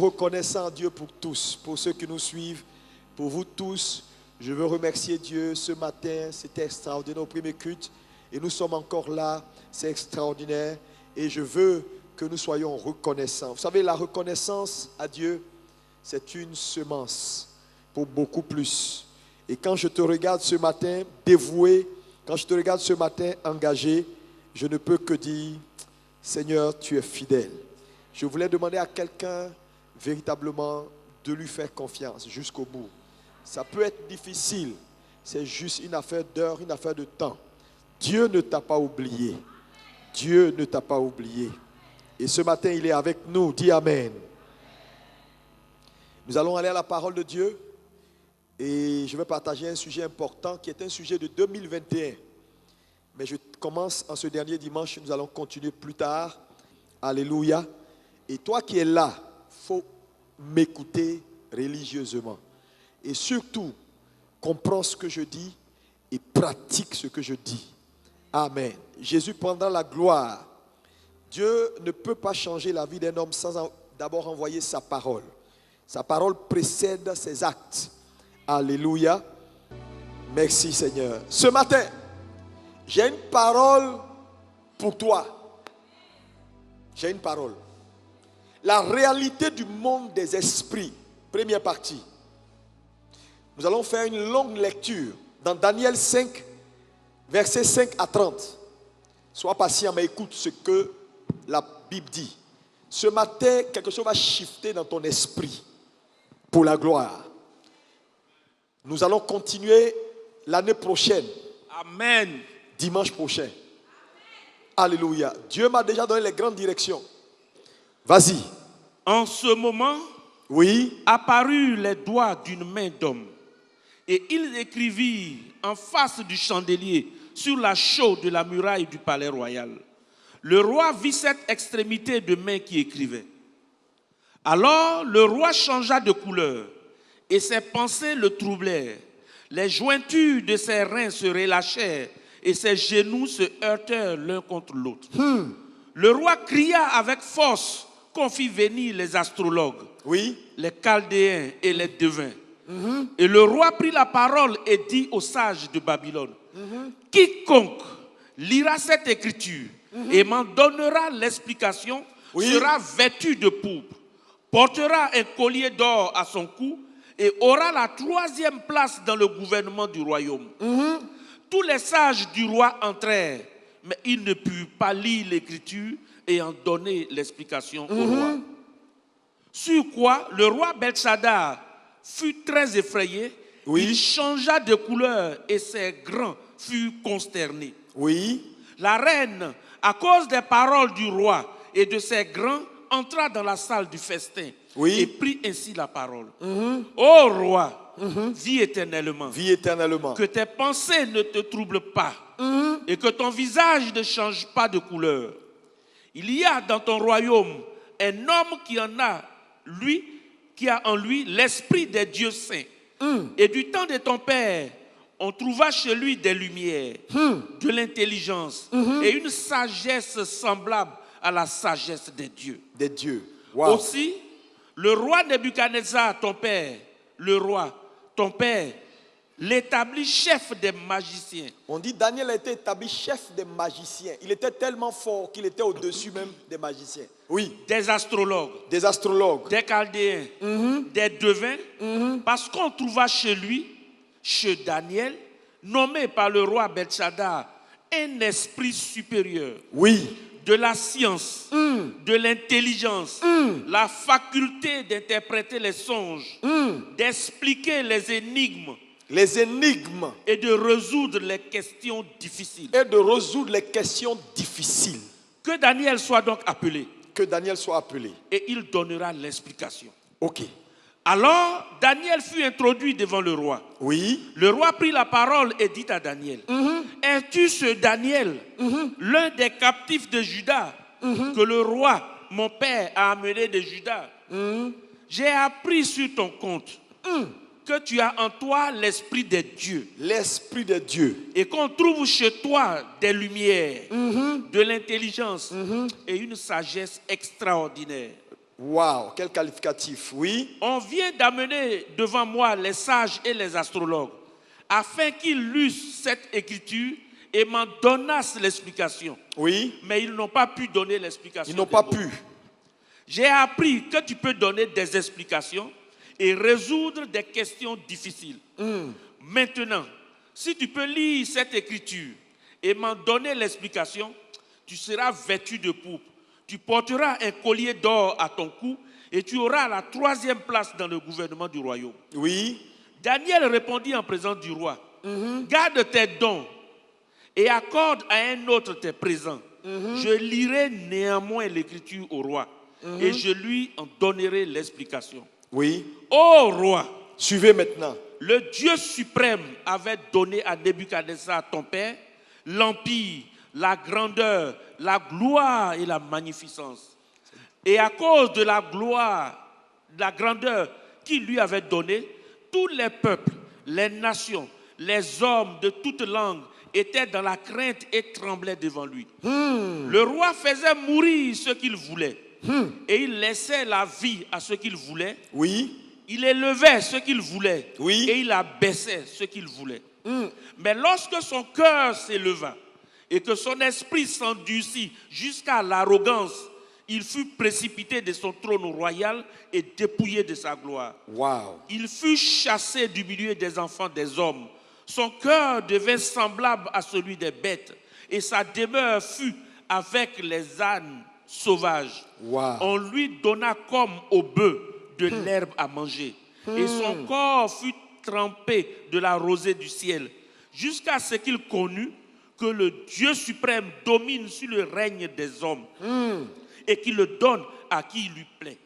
reconnaissant à Dieu pour tous, pour ceux qui nous suivent, pour vous tous. Je veux remercier Dieu ce matin, c'était extraordinaire au premier culte. Et nous sommes encore là, c'est extraordinaire. Et je veux que nous soyons reconnaissants. Vous savez, la reconnaissance à Dieu, c'est une semence pour beaucoup plus. Et quand je te regarde ce matin dévoué, quand je te regarde ce matin engagé, je ne peux que dire, Seigneur, tu es fidèle. Je voulais demander à quelqu'un véritablement de lui faire confiance jusqu'au bout. Ça peut être difficile, c'est juste une affaire d'heure, une affaire de temps. Dieu ne t'a pas oublié. Dieu ne t'a pas oublié. Et ce matin, il est avec nous. Dis Amen. Nous allons aller à la parole de Dieu. Et je vais partager un sujet important qui est un sujet de 2021. Mais je commence en ce dernier dimanche. Nous allons continuer plus tard. Alléluia. Et toi qui es là, il faut m'écouter religieusement. Et surtout, comprends ce que je dis et pratique ce que je dis. Amen. Jésus prendra la gloire. Dieu ne peut pas changer la vie d'un homme sans d'abord envoyer sa parole. Sa parole précède ses actes. Alléluia. Merci Seigneur. Ce matin, j'ai une parole pour toi. J'ai une parole. La réalité du monde des esprits. Première partie. Nous allons faire une longue lecture dans Daniel 5, versets 5 à 30. Sois patient, mais écoute ce que la Bible dit. Ce matin, quelque chose va shifter dans ton esprit pour la gloire. Nous allons continuer l'année prochaine. Amen. Dimanche prochain. Alléluia. Dieu m'a déjà donné les grandes directions. Vas-y. En ce moment, oui, apparurent les doigts d'une main d'homme. Et il écrivit en face du chandelier sur la chaux de la muraille du palais royal. Le roi vit cette extrémité de main qui écrivait. Alors le roi changea de couleur et ses pensées le troublèrent. Les jointures de ses reins se relâchèrent et ses genoux se heurtèrent l'un contre l'autre. Le roi cria avec force qu'on fit venir les astrologues, oui, les chaldéens et les devins. Et le roi prit la parole et dit aux sages de Babylone, quiconque lira cette écriture et m'en donnera l'explication, sera vêtu de pourpre, portera un collier d'or à son cou et aura la 3e place dans le gouvernement du royaume. Tous les sages du roi entrèrent, mais ils ne purent pas lire l'écriture et en donner l'explication au roi. Sur quoi le roi Belshadar fut très effrayé, il changea de couleur et ses grands furent consternés. La reine, à cause des paroles du roi et de ses grands, entra dans la salle du festin et prit ainsi la parole. Ô roi, vis éternellement. Vis éternellement. Que tes pensées ne te troublent pas et que ton visage ne change pas de couleur. Il y a dans ton royaume un homme qui a en lui l'esprit des dieux saints. Et du temps de ton père, on trouva chez lui des lumières, de l'intelligence et une sagesse semblable à la sagesse des dieux. Des dieux. Wow. Aussi, le roi Nebuchadnezzar, ton père, l'établit chef des magiciens. On dit Daniel a été établi chef des magiciens. Il était tellement fort qu'il était au-dessus même des magiciens. Oui. Des astrologues. Des astrologues. Des chaldéens. Des devins. Parce qu'on trouva chez lui, chez Daniel, nommé par le roi Belshadar, un esprit supérieur. Oui. De la science, de l'intelligence, la faculté d'interpréter les songes, d'expliquer les énigmes. Et de résoudre les questions difficiles. Que Daniel soit donc appelé. Et il donnera l'explication. Ok. Alors, Daniel fut introduit devant le roi. Oui. Le roi prit la parole et dit à Daniel, es-tu ce Daniel, l'un des captifs de Juda, que le roi, mon père, a amené de Juda? J'ai appris sur ton compte que tu as en toi l'esprit des dieux. L'esprit des dieux. Et qu'on trouve chez toi des lumières, de l'intelligence et une sagesse extraordinaire. Wow, quel qualificatif. Oui. On vient d'amener devant moi les sages et les astrologues, afin qu'ils lussent cette écriture et m'en donnassent l'explication. Oui. Mais ils n'ont pas pu donner l'explication. Ils n'ont pas pu. J'ai appris que tu peux donner des explications et résoudre des questions difficiles. Maintenant, si tu peux lire cette écriture et m'en donner l'explication, tu seras vêtu de pourpre. Tu porteras un collier d'or à ton cou et tu auras la 3e place dans le gouvernement du royaume. Oui. Daniel répondit en présence du roi, garde tes dons et accorde à un autre tes présents. Je lirai néanmoins l'écriture au roi et je lui en donnerai l'explication. Oui. Ô roi, Suivez maintenant. le Dieu suprême avait donné à Nebuchadnezzar, ton père, l'empire, la grandeur, la gloire et la magnificence. Et à cause de la gloire, de la grandeur qu'il lui avait donnée, tous les peuples, les nations, les hommes de toutes langues étaient dans la crainte et tremblaient devant lui. Le roi faisait mourir ce qu'il voulait et il laissait la vie à ce qu'il voulait. Oui. Il élevait ce qu'il voulait Oui. et il abaissait ce qu'il voulait. Mais lorsque son cœur s'éleva et que son esprit s'endurcit jusqu'à l'arrogance, il fut précipité de son trône royal et dépouillé de sa gloire. Wow. Il fut chassé du milieu des enfants des hommes. Son cœur devint semblable à celui des bêtes et sa demeure fut avec les ânes sauvages. Wow. On lui donna comme au bœuf de l'herbe à manger et son corps fut trempé de la rosée du ciel jusqu'à ce qu'il connût que le Dieu suprême domine sur le règne des hommes et qu'il le donne à qui il lui plaît.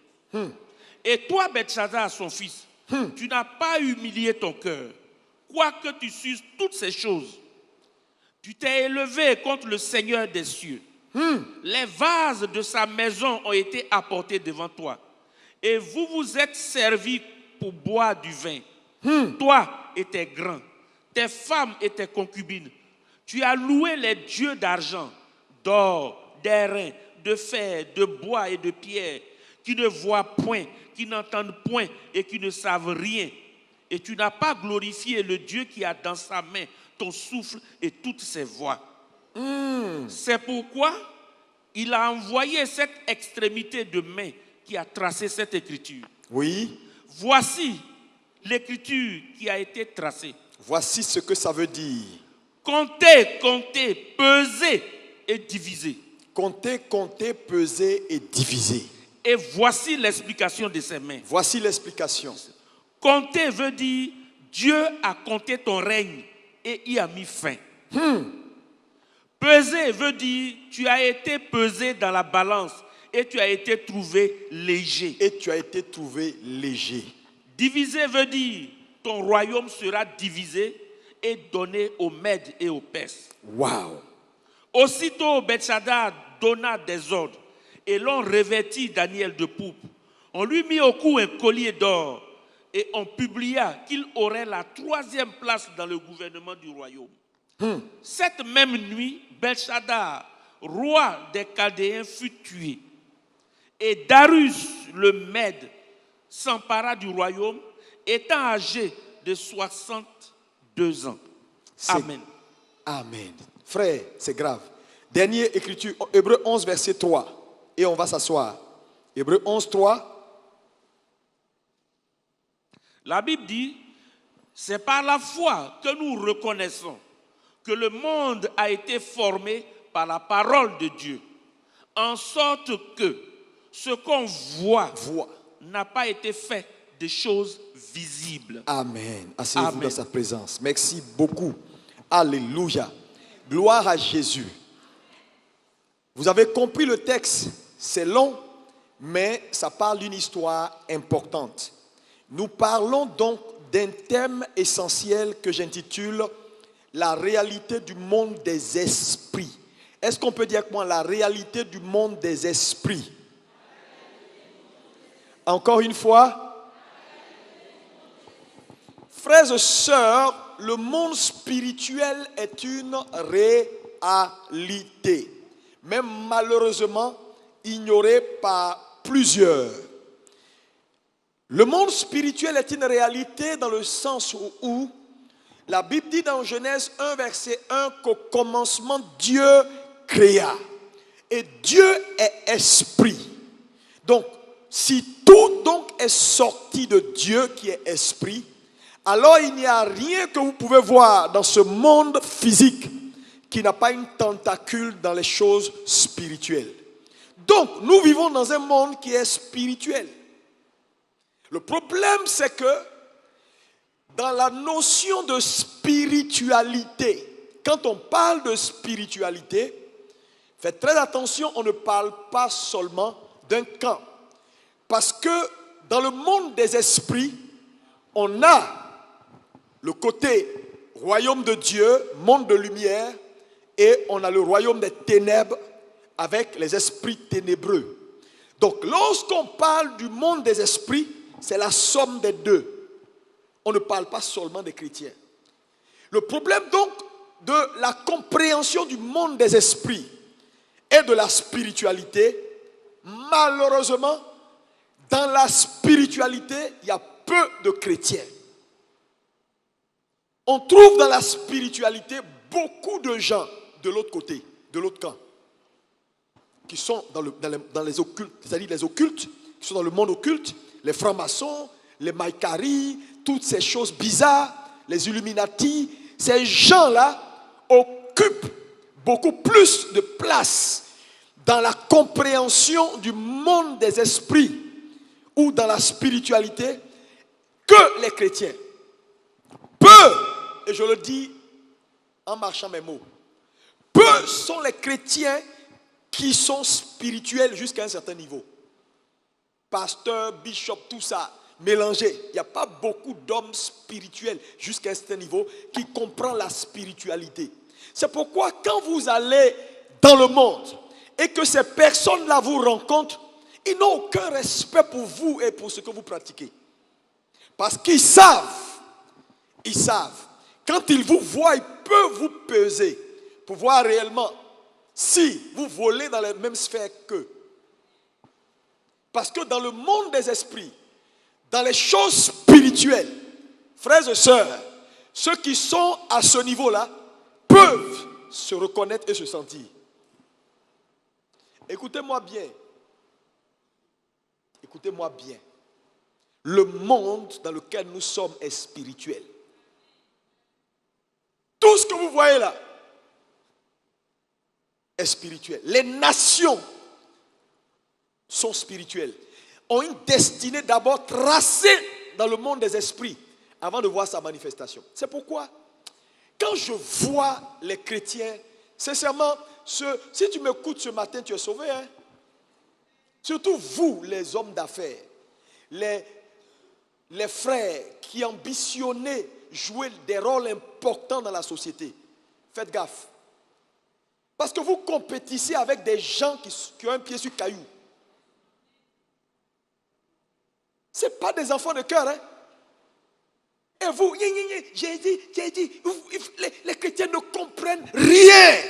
Et toi, Belshazzar, son fils, tu n'as pas humilié ton cœur, quoique tu susses toutes ces choses. Tu t'es élevé contre le Seigneur des cieux. Les vases de sa maison ont été apportés devant toi. Et vous vous êtes servis pour boire du vin. Toi et tes grands, tes femmes et tes concubines. Tu as loué les dieux d'argent, d'or, d'airain, de fer, de bois et de pierre, qui ne voient point, qui n'entendent point et qui ne savent rien. Et tu n'as pas glorifié le Dieu qui a dans sa main ton souffle et toutes ses voix. C'est pourquoi il a envoyé cette extrémité de main qui a tracé cette écriture. Oui. Voici l'écriture qui a été tracée. Voici ce que ça veut dire. Comptez, comptez, pesez et divisez. Comptez, comptez, peser et diviser. Et voici l'explication de ces mains. Voici l'explication. Compter veut dire Dieu a compté ton règne et y a mis fin. Peser veut dire tu as été pesé dans la balance et tu as été trouvé léger. Et tu as été trouvé léger. Diviser veut dire ton royaume sera divisé et donné aux Mèdes et aux Perses. Wow. Aussitôt, Belshazzar donna des ordres et l'on revêtit Daniel de pourpre. On lui mit au cou un collier d'or et on publia qu'il aurait la 3e place dans le gouvernement du royaume. Cette même nuit, Belshazzar, roi des Chaldéens, fut tué. Et Darius le Mède s'empara du royaume, étant âgé de 62 ans. Amen. Amen. Frère, c'est grave. Dernière écriture, Hébreux 11, verset 3. Et on va s'asseoir. Hébreux 11, 3. La Bible dit, c'est par la foi que nous reconnaissons que le monde a été formé par la parole de Dieu, en sorte que ce qu'on voit n'a pas été fait de choses visibles. Amen. Asseyez-vous dans sa présence. Merci beaucoup. Alléluia. Gloire à Jésus. Vous avez compris le texte. C'est long, mais ça parle d'une histoire importante. Nous parlons donc d'un thème essentiel que j'intitule la réalité du monde des esprits. Est-ce qu'on peut dire avec moi la réalité du monde des esprits? Encore une fois. Frères et sœurs, le monde spirituel est une réalité, même malheureusement ignorée par plusieurs. Le monde spirituel est une réalité dans le sens où la Bible dit dans Genèse 1, verset 1 qu'au commencement, Dieu créa. Et Dieu est esprit. Donc, si tout donc est sorti de Dieu qui est esprit, alors il n'y a rien que vous pouvez voir dans ce monde physique qui n'a pas une tentacule dans les choses spirituelles. Donc, nous vivons dans un monde qui est spirituel. Le problème, c'est que dans la notion de spiritualité, quand on parle de spiritualité, faites très attention, on ne parle pas seulement d'un camp. Parce que dans le monde des esprits, on a le côté royaume de Dieu, monde de lumière, et on a le royaume des ténèbres avec les esprits ténébreux. Donc lorsqu'on parle du monde des esprits, c'est la somme des deux. On ne parle pas seulement des chrétiens. Le problème donc de la compréhension du monde des esprits et de la spiritualité, malheureusement, dans la spiritualité, il y a peu de chrétiens. On trouve dans la spiritualité beaucoup de gens de l'autre côté, de l'autre camp, qui sont dans les occultes, c'est-à-dire les occultes, qui sont dans le monde occulte, les francs-maçons, les maïkaris, toutes ces choses bizarres, les Illuminati. Ces gens-là occupent beaucoup plus de place dans la compréhension du monde des esprits ou dans la spiritualité que les chrétiens. Peu, et je le dis en marchant mes mots, peu sont les chrétiens qui sont spirituels jusqu'à un certain niveau. Pasteur, bishop, tout ça, mélangé. Il n'y a pas beaucoup d'hommes spirituels jusqu'à un certain niveau qui comprennent la spiritualité. C'est pourquoi quand vous allez dans le monde et que ces personnes-là vous rencontrent, ils n'ont aucun respect pour vous et pour ce que vous pratiquez. Parce qu'ils savent. Quand ils vous voient, ils peuvent vous peser pour voir réellement si vous volez dans la même sphère qu'eux. Parce que dans le monde des esprits, dans les choses spirituelles, frères et sœurs, ceux qui sont à ce niveau-là peuvent se reconnaître et se sentir. Écoutez-moi bien. Écoutez-moi bien. Le monde dans lequel nous sommes est spirituel. Tout ce que vous voyez là est spirituel. Les nations sont spirituelles, ont une destinée d'abord tracée dans le monde des esprits avant de voir sa manifestation. C'est pourquoi, quand je vois les chrétiens, sincèrement, si tu m'écoutes ce matin, tu es sauvé. Hein? Surtout vous, les hommes d'affaires, les frères qui ambitionnaient jouer des rôles importants dans la société. Faites gaffe. Parce que vous compétissez avec des gens qui ont un pied sur caillou. Ce n'est pas des enfants de cœur. Hein? Et vous, j'ai dit, les chrétiens ne comprennent rien.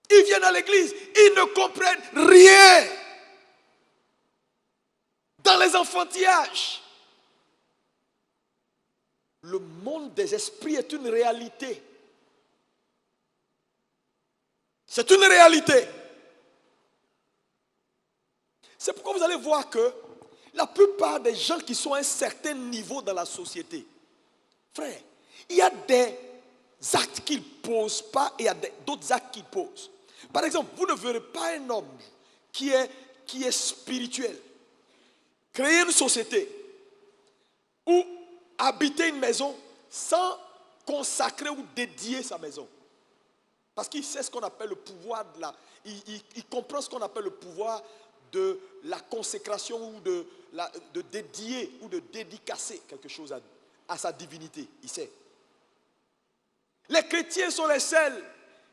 Ils viennent à l'église, ils ne comprennent rien. Dans les enfantillages. Le monde des esprits est une réalité. C'est une réalité. C'est pourquoi vous allez voir que la plupart des gens qui sont à un certain niveau dans la société, frère, il y a des actes qu'ils ne posent pas et il y a d'autres actes qu'ils posent. Par exemple, vous ne verrez pas un homme qui est spirituel créer une société ou habiter une maison sans consacrer ou dédier sa maison. Parce qu'il sait ce qu'on appelle le pouvoir il comprend ce qu'on appelle le pouvoir de la consécration ou de dédier ou de dédicacer quelque chose à sa divinité. Il sait. Les chrétiens sont les seuls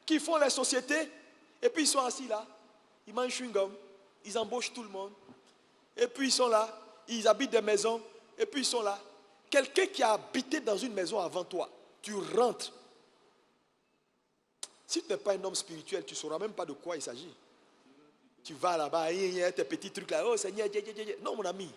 qui font les sociétés et puis ils sont assis là, ils mangent chewing-gum, ils embauchent tout le monde. Et puis ils sont là, ils habitent des maisons, et puis ils sont là. Quelqu'un qui a habité dans une maison avant toi, tu rentres. Si tu n'es pas un homme spirituel, tu ne sauras même pas de quoi il s'agit. Tu vas là-bas, il y a tes petits trucs là. Oh Seigneur, non mon ami.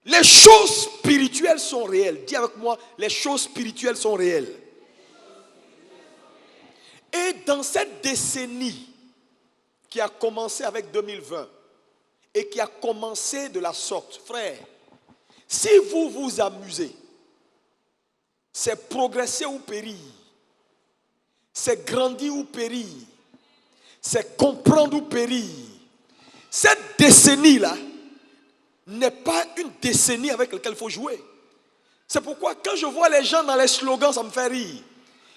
Les choses spirituelles sont réelles. Dis avec moi, les choses spirituelles sont réelles. Et dans cette décennie qui a commencé avec 2020 et qui a commencé de la sorte, frère, si vous vous amusez, c'est progresser ou périr, c'est grandir ou périr, c'est comprendre ou périr. Cette décennie-là n'est pas une décennie avec laquelle il faut jouer. C'est pourquoi quand je vois les gens dans les slogans, ça me fait rire.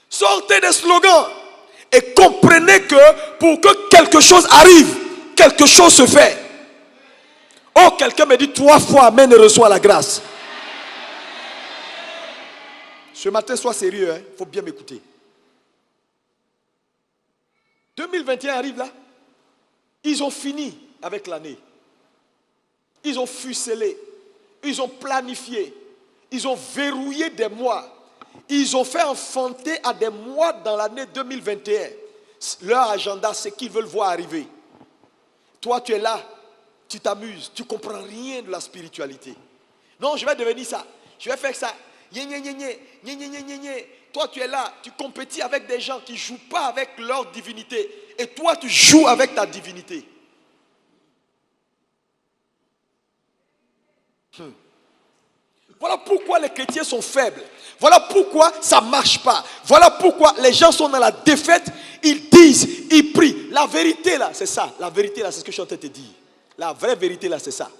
Sortez des slogans et comprenez que pour que quelque chose arrive, quelque chose se fait. Oh, quelqu'un me dit 3 fois amen et reçoit la grâce. Ce matin, sois sérieux, il faut bien m'écouter. 2021 arrive là. Ils ont fini avec l'année. Ils ont ficelé. Ils ont planifié. Ils ont verrouillé des mois. Ils ont fait enfanter à des mois dans l'année 2021. Leur agenda, c'est qu'ils veulent voir arriver. Toi, tu es là. Tu t'amuses. Tu ne comprends rien de la spiritualité. Non, je vais devenir ça. Je vais faire ça. Toi, tu es là. Tu compétis avec des gens qui ne jouent pas avec leur divinité. Et toi, tu joues avec ta divinité. Voilà pourquoi les chrétiens sont faibles. Voilà pourquoi ça ne marche pas. Voilà pourquoi les gens sont dans la défaite. Ils disent, ils prient. La vérité là, c'est ça. La vérité là, c'est ce que je suis en train de te dire. La vraie vérité là, c'est ça.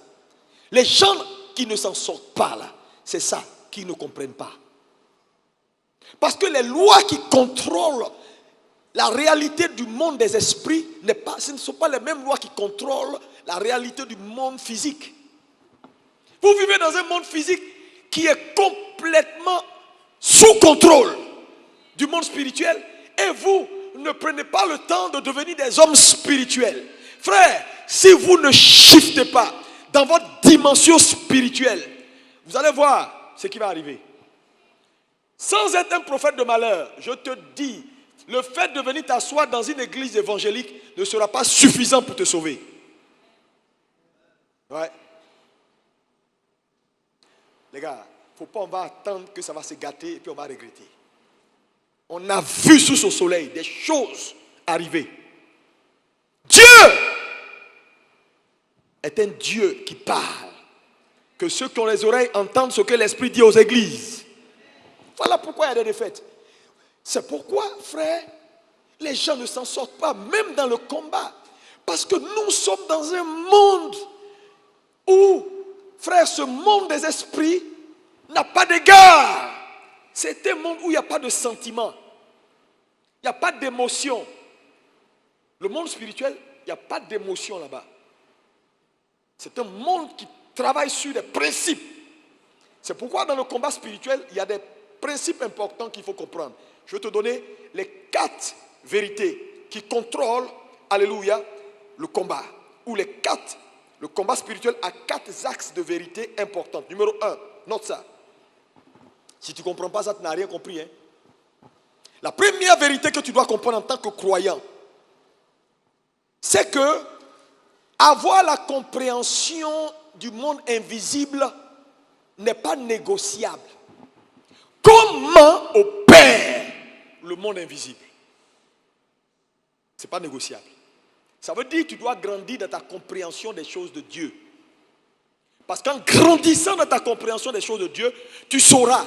Les gens qui ne s'en sortent pas là, c'est ça qu'ils ne comprennent pas. Parce que les lois qui contrôlent la réalité du monde des esprits, ce ne sont pas les mêmes lois qui contrôlent la réalité du monde physique. Vous vivez dans un monde physique qui est complètement sous contrôle du monde spirituel et vous ne prenez pas le temps de devenir des hommes spirituels. Frère, si vous ne shiftez pas dans votre dimension spirituelle, vous allez voir ce qui va arriver. Sans être un prophète de malheur, je te dis, le fait de venir t'asseoir dans une église évangélique ne sera pas suffisant pour te sauver. Ouais. Les gars, faut pas on va attendre que ça va se gâter et puis on va regretter. On a vu sous ce soleil des choses arriver. Dieu est un Dieu qui parle. Que ceux qui ont les oreilles entendent ce que l'Esprit dit aux églises. Voilà pourquoi il y a des défaites. C'est pourquoi, frère, les gens ne s'en sortent pas, même dans le combat. Parce que nous sommes dans un monde où, frère, ce monde des esprits n'a pas d'égard. C'est un monde où il n'y a pas de sentiments. Il n'y a pas d'émotion. Le monde spirituel, il n'y a pas d'émotion là-bas. C'est un monde qui travaille sur des principes. C'est pourquoi dans le combat spirituel, il y a des principes importants qu'il faut comprendre. Je vais te donner les 4 vérités qui contrôlent, alléluia, le combat. Ou le combat spirituel a 4 axes de vérité importants. Numéro 1, note ça. Si tu ne comprends pas ça, tu n'as rien compris. Hein? La première vérité que tu dois comprendre en tant que croyant, c'est que avoir la compréhension du monde invisible n'est pas négociable. Comment opère le monde invisible? Ce n'est pas négociable. Ça veut dire que tu dois grandir dans ta compréhension des choses de Dieu. Parce qu'en grandissant dans ta compréhension des choses de Dieu, tu sauras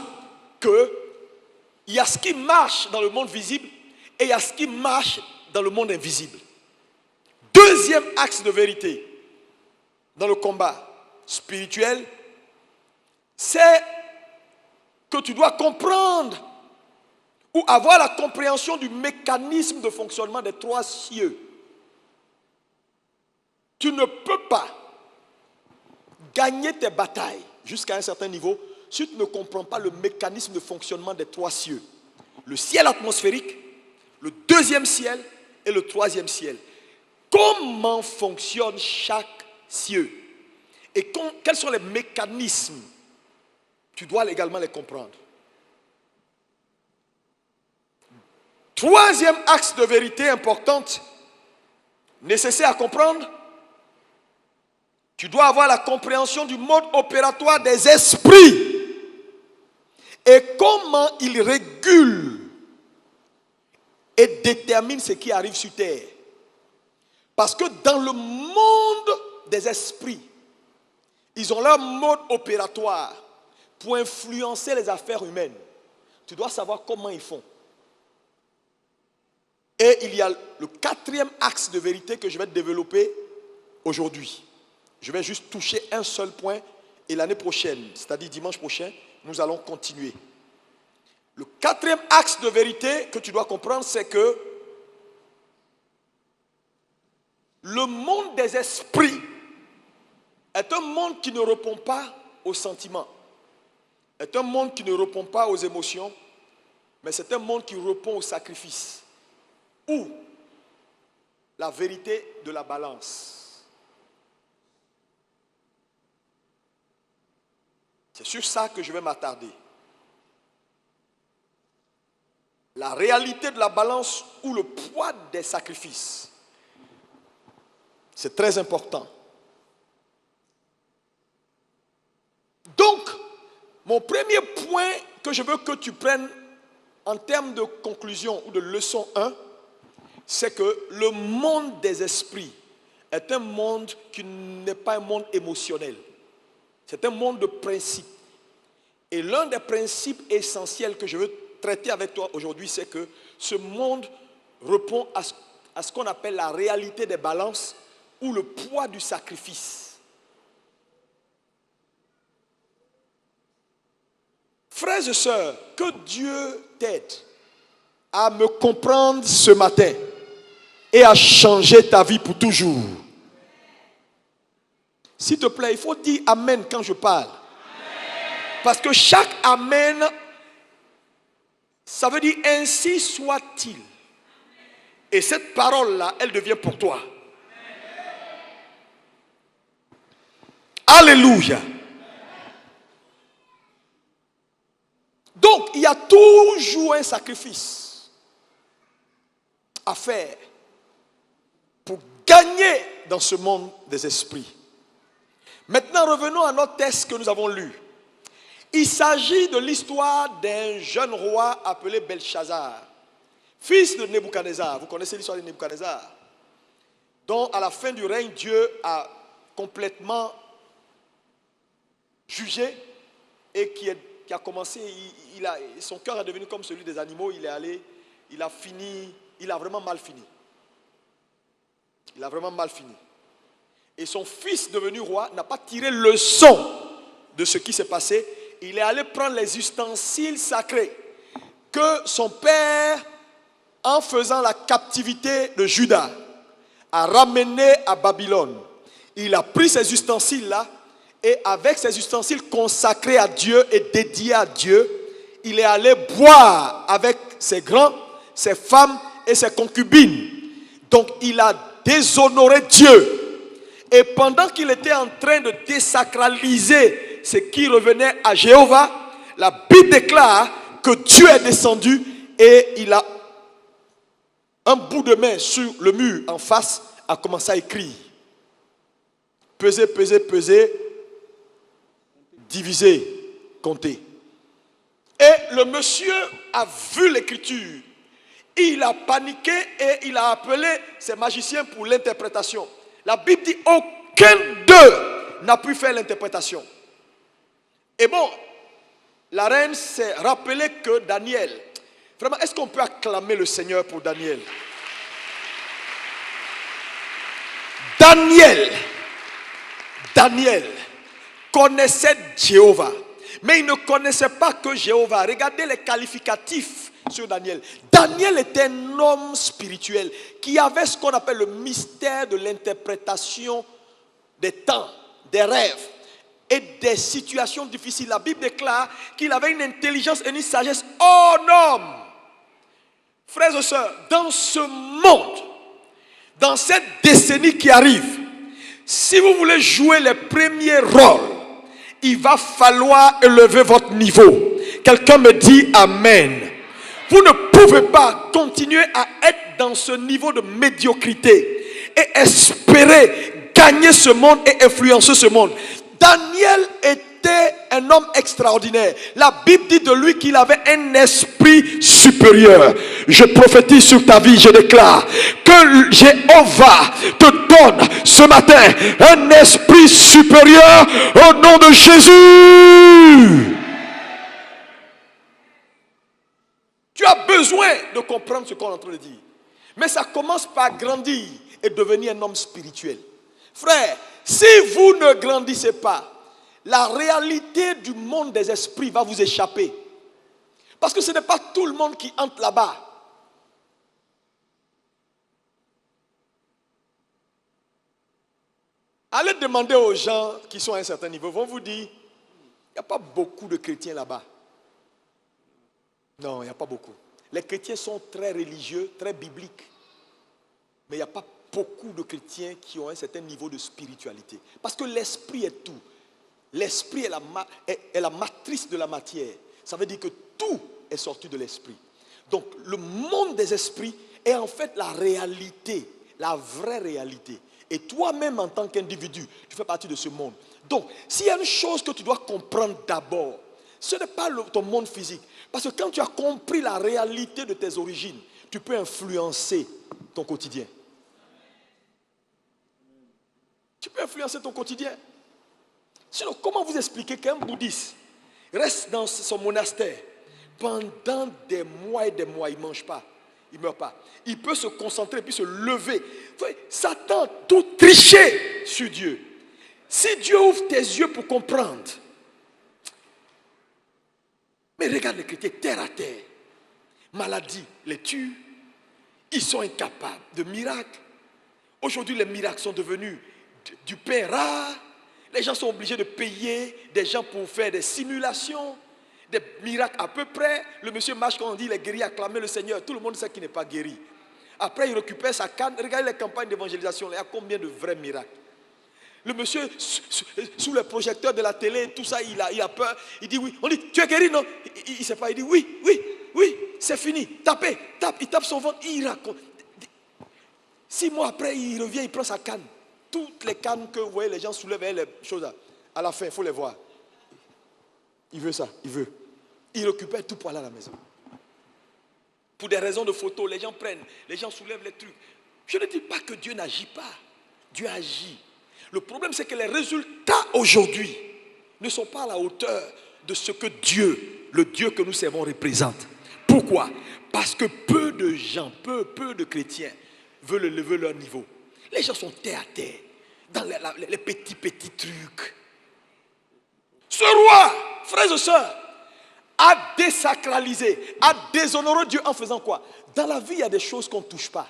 qu'il y a ce qui marche dans le monde visible et il y a ce qui marche dans le monde invisible. Deuxième axe de vérité dans le combat spirituel, c'est que tu dois comprendre ou avoir la compréhension du mécanisme de fonctionnement des 3 cieux. Tu ne peux pas gagner tes batailles jusqu'à un certain niveau si tu ne comprends pas le mécanisme de fonctionnement des 3 cieux. Le ciel atmosphérique, le 2e ciel et le 3e ciel. Comment fonctionne chaque cieux? Et quels sont les mécanismes? Tu dois également les comprendre. Troisième axe de vérité importante, nécessaire à comprendre, tu dois avoir la compréhension du mode opératoire des esprits et comment ils régulent et déterminent ce qui arrive sur terre. Parce que dans le monde des esprits, ils ont leur mode opératoire pour influencer les affaires humaines. Tu dois savoir comment ils font. Et il y a le quatrième axe de vérité que je vais développer aujourd'hui. Je vais juste toucher un seul point et l'année prochaine, c'est-à-dire dimanche prochain, nous allons continuer. Le quatrième axe de vérité que tu dois comprendre, c'est que le monde des esprits est un monde qui ne répond pas aux sentiments, est un monde qui ne répond pas aux émotions, mais c'est un monde qui répond au sacrifice ou la vérité de la balance. C'est sur ça que je vais m'attarder. La réalité de la balance ou le poids des sacrifices. C'est très important. Donc, mon premier point que je veux que tu prennes en termes de conclusion ou de leçon 1, c'est que le monde des esprits est un monde qui n'est pas un monde émotionnel. C'est un monde de principes. Et l'un des principes essentiels que je veux traiter avec toi aujourd'hui, c'est que ce monde répond à ce qu'on appelle la réalité des balances ou le poids du sacrifice. Frères et sœurs, que Dieu t'aide à me comprendre ce matin et à changer ta vie pour toujours. S'il te plaît, il faut dire Amen quand je parle. Parce que chaque Amen, ça veut dire ainsi soit-il. Et cette parole-là, elle devient pour toi. Alléluia. Donc, il y a toujours un sacrifice à faire pour gagner dans ce monde des esprits. Maintenant, revenons à notre texte que nous avons lu. Il s'agit de l'histoire d'un jeune roi appelé Belchazzar, fils de Nebuchadnezzar. Vous connaissez l'histoire de Nebuchadnezzar, dont à la fin du règne, Dieu a complètement jugé et qui a commencé, son cœur est devenu comme celui des animaux. Il a vraiment mal fini. Il a vraiment mal fini. Et son fils devenu roi n'a pas tiré leçon de ce qui s'est passé. Il est allé prendre les ustensiles sacrés que son père, en faisant la captivité de Juda, a ramené à Babylone. Il a pris ces ustensiles-là et avec ces ustensiles consacrés à Dieu et dédiés à Dieu, il est allé boire avec ses grands, ses femmes et ses concubines. Donc il a déshonoré Dieu. Et pendant qu'il était en train de désacraliser ce qui revenait à Jéhovah, la Bible déclare que Dieu est descendu et il a un bout de main sur le mur en face, a commencé à écrire. Peser, peser, peser, diviser, compter. Et le monsieur a vu l'écriture. Il a paniqué et il a appelé ses magiciens pour l'interprétation. La Bible dit aucun d'eux n'a pu faire l'interprétation. Et bon, la reine s'est rappelée que Daniel, vraiment, est-ce qu'on peut acclamer le Seigneur pour Daniel? Daniel connaissait Jéhovah, mais il ne connaissait pas que Jéhovah. Regardez les qualificatifs sur Daniel. Daniel était un homme spirituel qui avait ce qu'on appelle le mystère de l'interprétation des temps, des rêves et des situations difficiles. La Bible déclare qu'il avait une intelligence et une sagesse hors norme. Frères et sœurs, dans ce monde, dans cette décennie qui arrive, si vous voulez jouer les premiers rôles, il va falloir élever votre niveau. Quelqu'un me dit Amen. Vous ne pouvez pas continuer à être dans ce niveau de médiocrité et espérer gagner ce monde et influencer ce monde. Daniel était un homme extraordinaire. La Bible dit de lui qu'il avait un esprit supérieur. Je prophétise sur ta vie, je déclare que Jéhovah te donne ce matin un esprit supérieur au nom de Jésus. Tu as besoin de comprendre ce qu'on est en train de dire. Mais ça commence par grandir et devenir un homme spirituel. Frère, si vous ne grandissez pas, la réalité du monde des esprits va vous échapper. Parce que ce n'est pas tout le monde qui entre là-bas. Allez demander aux gens qui sont à un certain niveau, vont vous dire, il n'y a pas beaucoup de chrétiens là-bas. Non, il n'y a pas beaucoup. Les chrétiens sont très religieux, très bibliques. Mais il n'y a pas beaucoup de chrétiens qui ont un certain niveau de spiritualité. Parce que l'esprit est tout. L'esprit est la matrice de la matière. Ça veut dire que tout est sorti de l'esprit. Donc le monde des esprits est en fait la réalité, la vraie réalité. Et toi-même en tant qu'individu, tu fais partie de ce monde. Donc s'il y a une chose que tu dois comprendre d'abord, ce n'est pas ton monde physique. Parce que quand tu as compris la réalité de tes origines, tu peux influencer ton quotidien. Tu peux influencer ton quotidien. Sinon, comment vous expliquer qu'un bouddhiste reste dans son monastère pendant des mois et des mois, il ne mange pas, il ne meurt pas. Il peut se concentrer et puis se lever. Satan a tout triché sur Dieu. Si Dieu ouvre tes yeux pour comprendre, mais regarde les chrétiens terre à terre. Maladie les tue. Ils sont incapables de miracles. Aujourd'hui, les miracles sont devenus du pain rare. Les gens sont obligés de payer des gens pour faire des simulations, des miracles à peu près. Le monsieur marche quand on dit il est guéri, acclamez le Seigneur. Tout le monde sait qu'il n'est pas guéri. Après, il récupère sa canne. Regardez les campagnes d'évangélisation. Il y a combien de vrais miracles? Le monsieur, sous le projecteur de la télé, tout ça, il a peur. Il dit oui. On dit, tu es guéri, non? Il ne sait pas. Il dit oui, c'est fini. Tapez, il tape son ventre. Il raconte. 6 mois après, il revient, il prend sa canne. Toutes les cannes que vous voyez, les gens soulèvent les choses. À la fin, il faut les voir. Il veut ça, il veut. Il récupère tout pour aller à la maison. Pour des raisons de photo, les gens prennent, les gens soulèvent les trucs. Je ne dis pas que Dieu n'agit pas. Dieu agit. Le problème, c'est que les résultats aujourd'hui ne sont pas à la hauteur de ce que Dieu, le Dieu que nous servons, représente. Pourquoi? Parce que peu de gens, peu de chrétiens veulent lever leur niveau. Les gens sont terre à terre, dans les petits trucs. Ce roi, frères et sœurs, a désacralisé, a déshonoré Dieu en faisant quoi? Dans la vie, il y a des choses qu'on ne touche pas.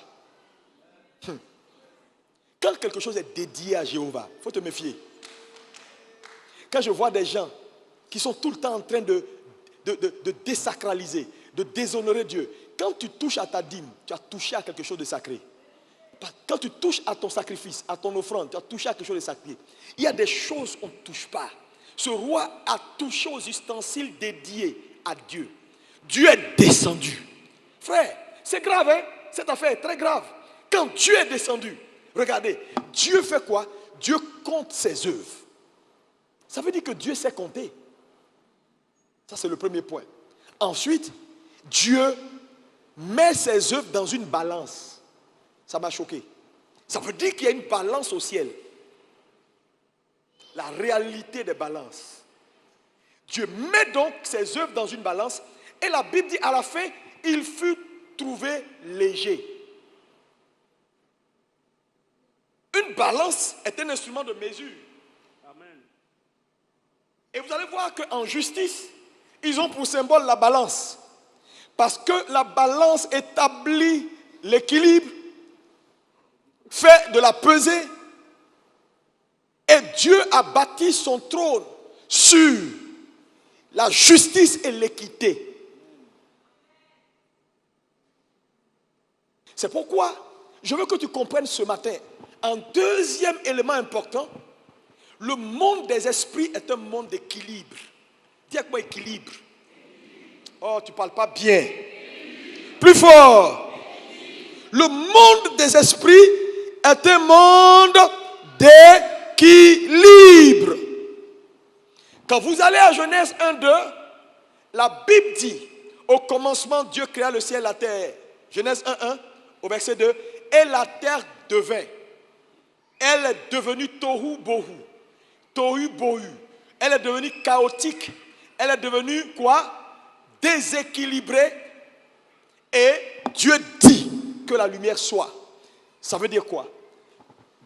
Quand quelque chose est dédié à Jéhovah, il faut te méfier. Quand je vois des gens qui sont tout le temps en train de désacraliser, de déshonorer Dieu, quand tu touches à ta dîme, tu as touché à quelque chose de sacré. Quand tu touches à ton sacrifice, à ton offrande, tu as touché à quelque chose de sacré. Il y a des choses qu'on ne touche pas. Ce roi a touché aux ustensiles dédiés à Dieu. Dieu est descendu. Frère, c'est grave, hein? Cette affaire est très grave. Quand Dieu est descendu, regardez, Dieu fait quoi? Dieu compte ses œuvres. Ça veut dire que Dieu sait compter. Ça, c'est le premier point. Ensuite, Dieu met ses œuvres dans une balance. Ça m'a choqué. Ça veut dire qu'il y a une balance au ciel. La réalité des balances. Dieu met donc ses œuvres dans une balance et la Bible dit à la fin, il fut trouvé léger. Une balance est un instrument de mesure. Amen. Et vous allez voir qu'en justice, ils ont pour symbole la balance. Parce que la balance établit l'équilibre, fait de la pesée. Et Dieu a bâti son trône sur la justice et l'équité. C'est pourquoi je veux que tu comprennes ce matin. Un deuxième élément important, le monde des esprits est un monde d'équilibre. Dis avec moi équilibre. Oh, tu ne parles pas bien. Plus fort. Le monde des esprits est un monde d'équilibre. Quand vous allez à Genèse 1:2, la Bible dit, au commencement, Dieu créa le ciel et la terre. Genèse 1:1, au verset 2, et la terre devint. Elle est devenue tohu bohu. Tohu bohu. Elle est devenue chaotique. Elle est devenue quoi? Déséquilibrée. Et Dieu dit que la lumière soit. Ça veut dire quoi?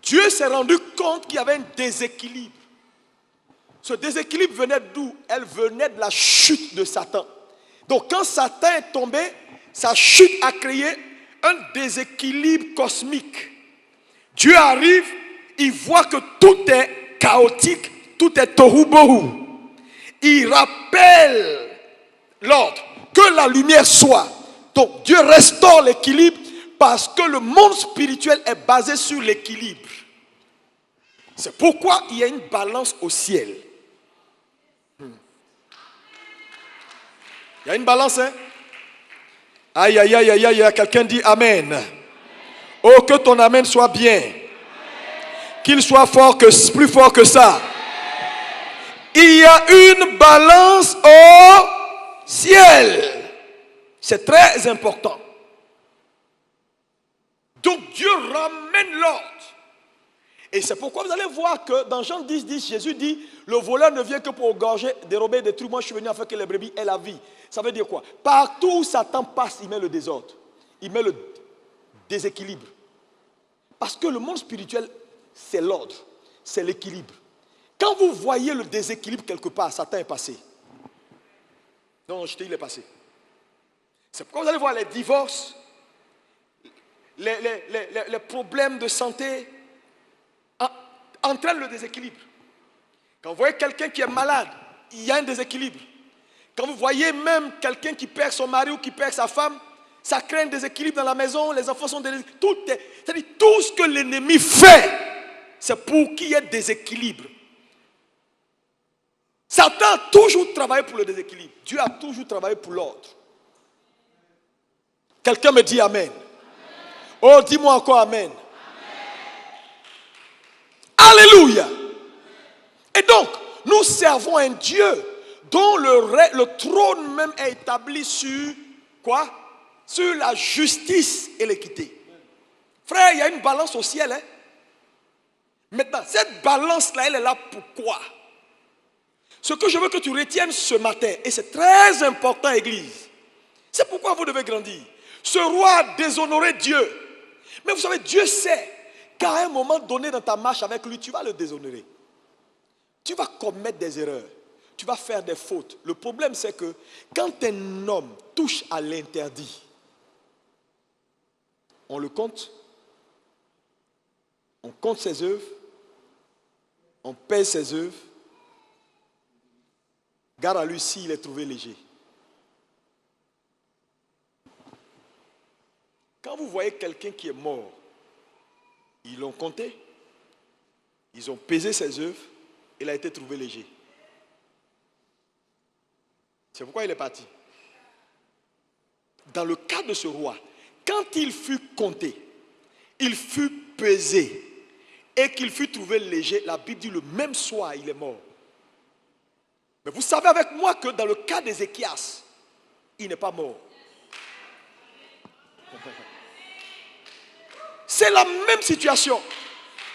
Dieu s'est rendu compte qu'il y avait un déséquilibre. Ce déséquilibre venait d'où? Elle venait de la chute de Satan. Donc quand Satan est tombé, sa chute a créé un déséquilibre cosmique. Dieu arrive, il voit que tout est chaotique, tout est tohu bohu. Il rappelle l'ordre, que la lumière soit. Donc Dieu restaure l'équilibre parce que le monde spirituel est basé sur l'équilibre. C'est pourquoi il y a une balance au ciel. Il y a une balance, hein? Aïe, aïe, aïe, aïe, aïe, quelqu'un dit Amen. Oh, que ton Amen soit bien. Qu'il soit fort plus fort que ça. Il y a une balance au ciel. C'est très important. Donc Dieu ramène l'ordre. Et c'est pourquoi vous allez voir que dans Jean 10:10, Jésus dit, le voleur ne vient que pour égorger, dérober, détruire. Moi je suis venu afin que les brebis aient la vie. Ça veut dire quoi? Partout où Satan passe, il met le désordre. Il met le déséquilibre. Parce que le monde spirituel, c'est l'ordre, c'est l'équilibre. Quand vous voyez le déséquilibre quelque part, Satan est passé. Non, je te dis, il est passé. C'est pourquoi vous allez voir les divorces, les problèmes de santé entraînent le déséquilibre. Quand vous voyez quelqu'un qui est malade, il y a un déséquilibre. Quand vous voyez même quelqu'un qui perd son mari ou qui perd sa femme, ça crée un déséquilibre dans la maison, les enfants sont déséquilibrés. C'est-à-dire tout ce que l'ennemi fait, c'est pour qu'il y ait déséquilibre. Satan a toujours travaillé pour le déséquilibre. Dieu a toujours travaillé pour l'ordre. Quelqu'un me dit Amen. Oh, dis-moi encore Amen. Alléluia. Et donc, nous servons un Dieu dont le trône même est établi sur quoi? Sur la justice et l'équité. Frère, il y a une balance au ciel. Hein? Maintenant, cette balance-là, elle est là pourquoi? Ce que je veux que tu retiennes ce matin, et c'est très important, Église, c'est pourquoi vous devez grandir. Ce roi a déshonoré Dieu. Mais vous savez, Dieu sait qu'à un moment donné dans ta marche avec lui, tu vas le déshonorer. Tu vas commettre des erreurs. Tu vas faire des fautes. Le problème, c'est que quand un homme touche à l'interdit, on le compte, on compte ses œuvres, on pèse ses œuvres. Gare à lui s'il est trouvé léger. Quand vous voyez quelqu'un qui est mort, ils l'ont compté, ils ont pesé ses œuvres, il a été trouvé léger. C'est pourquoi il est parti. Dans le cas de ce roi, quand il fut compté, il fut pesé et qu'il fut trouvé léger, la Bible dit le même soir, il est mort. Mais vous savez avec moi que dans le cas d'Ézéchias, il n'est pas mort. C'est la même situation.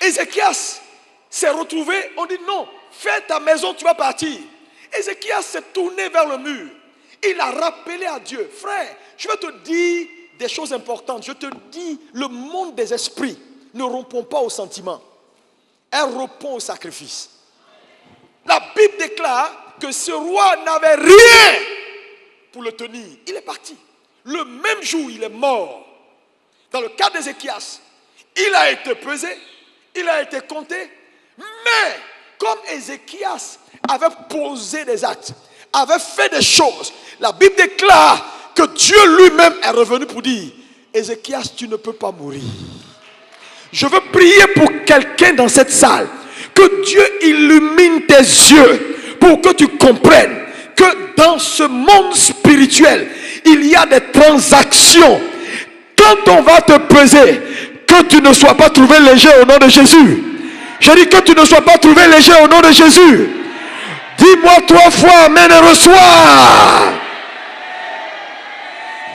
Ézéchias s'est retrouvé, on dit non, fais ta maison, tu vas partir. Ézéchias s'est tourné vers le mur. Il a rappelé à Dieu, frère, je vais te dire des choses importantes. Je te dis, le monde des esprits ne répond pas aux sentiments. Elle répond au sacrifice. La Bible déclare que ce roi n'avait rien pour le tenir. Il est parti. Le même jour, il est mort. Dans le cas d'Ézéchias, il a été pesé, il a été compté, mais comme Ézéchias avait posé des actes, avait fait des choses, la Bible déclare que Dieu lui-même est revenu pour dire, Ézéchias, tu ne peux pas mourir. Je veux prier pour quelqu'un dans cette salle, que Dieu illumine tes yeux pour que tu comprennes que dans ce monde spirituel, il y a des transactions. Quand on va te peser, que tu ne sois pas trouvé léger au nom de Jésus. Je dis que tu ne sois pas trouvé léger au nom de Jésus. Dis-moi 3 fois amen et reçois.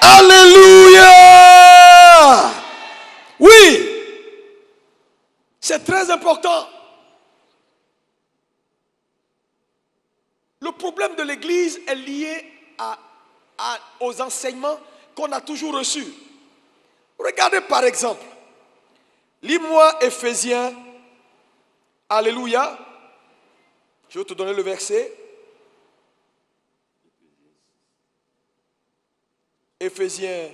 Alléluia. Oui. C'est très important. Le problème de l'Église est lié aux enseignements qu'on a toujours reçus. Regardez par exemple. Lis-moi Éphésiens. Alléluia. Je vais te donner le verset. Éphésiens,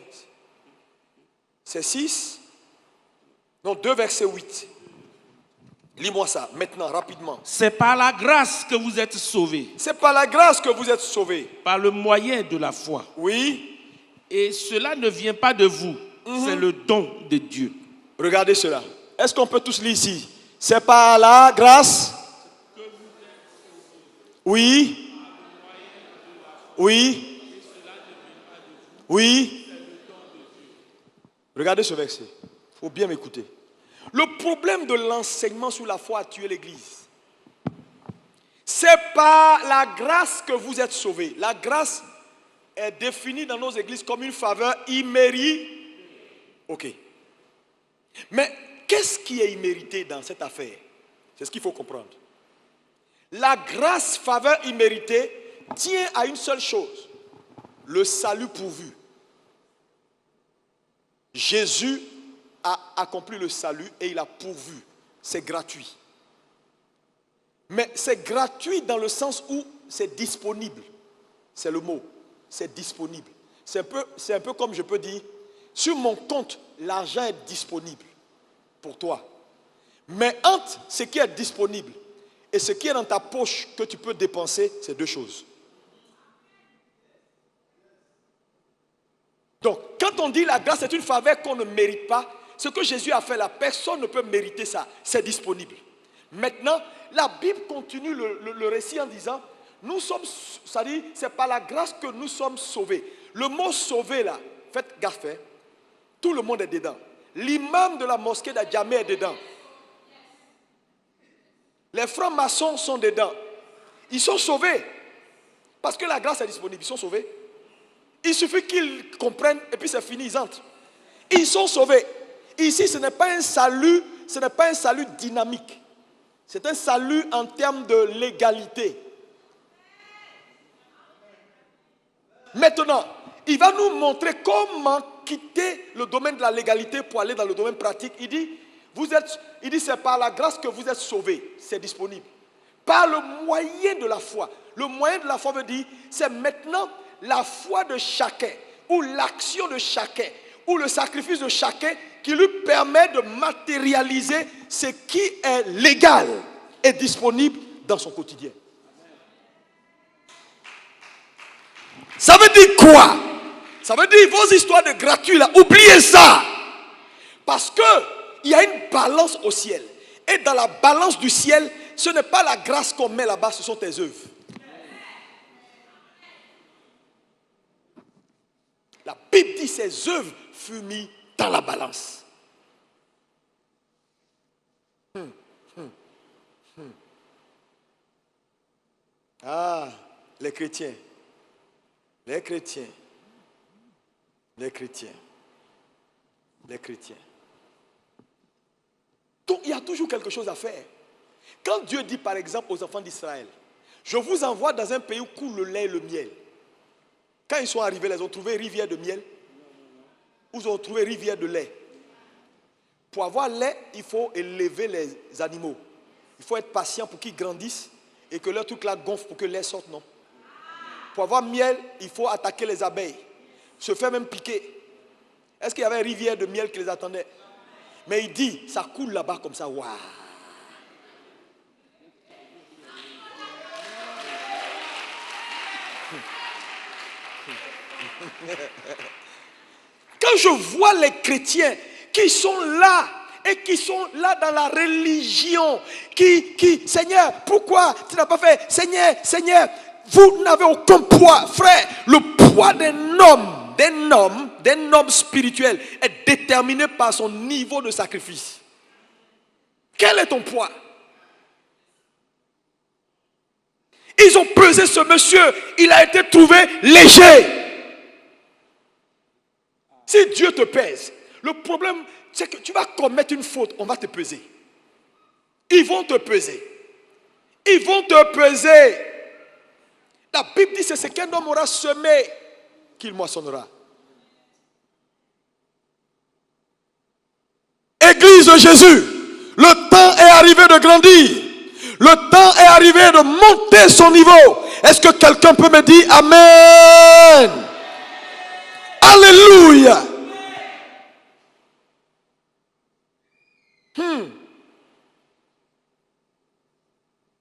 c'est 6. Non, 2 verset 8. Lis-moi ça maintenant, rapidement. C'est par la grâce que vous êtes sauvés. C'est par la grâce que vous êtes sauvés. Par le moyen de la foi. Oui. Et cela ne vient pas de vous. C'est le don de Dieu. Regardez cela. Est-ce qu'on peut tous lire ici? C'est par la grâce. Oui. Oui. Oui. Regardez ce verset. Il faut bien m'écouter. Le problème de l'enseignement sur la foi a tué l'Église. C'est par la grâce que vous êtes sauvés. La grâce est définie dans nos églises comme une faveur imméritée. Ok. Mais qu'est-ce qui est immérité dans cette affaire? C'est ce qu'il faut comprendre. La grâce, faveur imméritée, tient à une seule chose. Le salut pourvu. Jésus a accompli le salut et il a pourvu. C'est gratuit. Mais c'est gratuit dans le sens où c'est disponible. C'est le mot. C'est disponible. C'est un peu comme je peux dire, sur mon compte, l'argent est disponible pour toi. Mais entre ce qui est disponible et ce qui est dans ta poche que tu peux dépenser, c'est 2 choses. Donc, quand on dit la grâce est une faveur qu'on ne mérite pas, ce que Jésus a fait là, personne ne peut mériter ça. C'est disponible. Maintenant, la Bible continue le récit en disant, nous sommes, ça dit, c'est par la grâce que nous sommes sauvés. Le mot sauvé là, faites gaffe, hein, tout le monde est dedans. L'imam de la mosquée d'Adjamé est dedans. Les francs-maçons sont dedans. Ils sont sauvés. Parce que la grâce est disponible, ils sont sauvés. Il suffit qu'ils comprennent et puis c'est fini, ils entrent. Ils sont sauvés. Ici, ce n'est pas un salut dynamique. C'est un salut en termes de légalité. Maintenant, il va nous montrer comment quitter le domaine de la légalité pour aller dans le domaine pratique. Il dit, c'est par la grâce que vous êtes sauvés. C'est disponible. Par le moyen de la foi. Le moyen de la foi veut dire, c'est maintenant la foi de chacun, ou l'action de chacun, ou le sacrifice de chacun qui lui permet de matérialiser ce qui est légal et disponible dans son quotidien. Ça veut dire quoi? Ça veut dire vos histoires de gratuit là, oubliez ça. Parce qu'il y a une balance au ciel. Et dans la balance du ciel, ce n'est pas la grâce qu'on met là-bas, ce sont tes œuvres. La Bible dit ses œuvres furent mises dans la balance. Ah, les chrétiens. Les chrétiens. Les chrétiens. Les chrétiens. Donc, il y a toujours quelque chose à faire. Quand Dieu dit par exemple aux enfants d'Israël, je vous envoie dans un pays où coule le lait et le miel. Quand ils sont arrivés, ils ont trouvé rivière de miel. Ou ils ont trouvé rivière de lait. Pour avoir lait, il faut élever les animaux. Il faut être patient pour qu'ils grandissent et que leur truc là gonfle pour que le lait sorte, non. Pour avoir miel, il faut attaquer les abeilles. Se faire même piquer. Est-ce qu'il y avait une rivière de miel qui les attendait? Mais il dit, ça coule là-bas comme ça. Waouh! Quand je vois les chrétiens qui sont là et qui sont là dans la religion, qui Seigneur, pourquoi tu n'as pas fait? Seigneur, vous n'avez aucun poids, frère. Le poids d'un homme d'un homme spirituel est déterminé par son niveau de sacrifice. Quel est ton poids? Ils ont pesé ce monsieur, il a été trouvé léger. Si Dieu te pèse, le problème c'est que tu vas commettre une faute, on va te peser. Ils vont te peser. Ils vont te peser. La Bible dit c'est ce qu'un homme aura semé qu'il moissonnera. Église de Jésus, le temps est arrivé de grandir. Le temps est arrivé de monter son niveau. Est-ce que quelqu'un peut me dire Amen? Alléluia.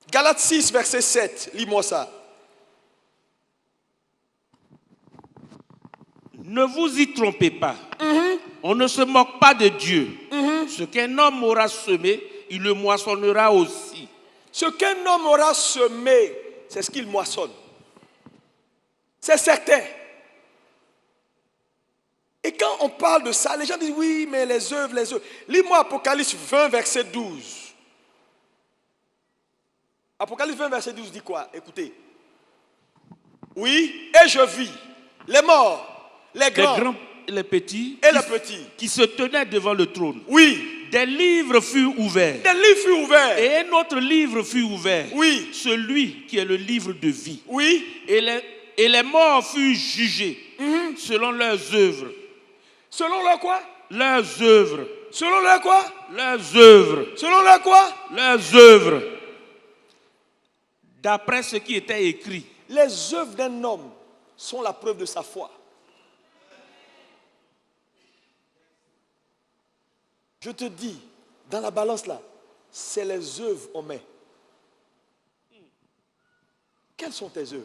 Galates 6, verset 7. Lis-moi ça. Ne vous y trompez pas. On ne se moque pas de Dieu. Ce qu'un homme aura semé, il le moissonnera aussi. Ce qu'un homme aura semé, c'est ce qu'il moissonne. C'est certain. Et quand on parle de ça, les gens disent oui, mais les œuvres. Lis-moi Apocalypse 20, verset 12. Apocalypse 20, verset 12 dit quoi? Écoutez. Oui, et je vis les morts, les grands les petits, et les petits qui se tenaient devant le trône. Oui. Des livres furent ouverts. Des livres furent ouverts. Et un autre livre fut ouvert. Oui. Celui qui est le livre de vie. Oui. Et les morts furent jugés selon leurs œuvres. Selon leur quoi? Leurs œuvres. Selon leur quoi? Leurs œuvres. Selon leur quoi? Leurs œuvres. D'après ce qui était écrit. Les œuvres d'un homme sont la preuve de sa foi. Je te dis, dans la balance là, c'est les œuvres qu'on met. Quelles sont tes œuvres?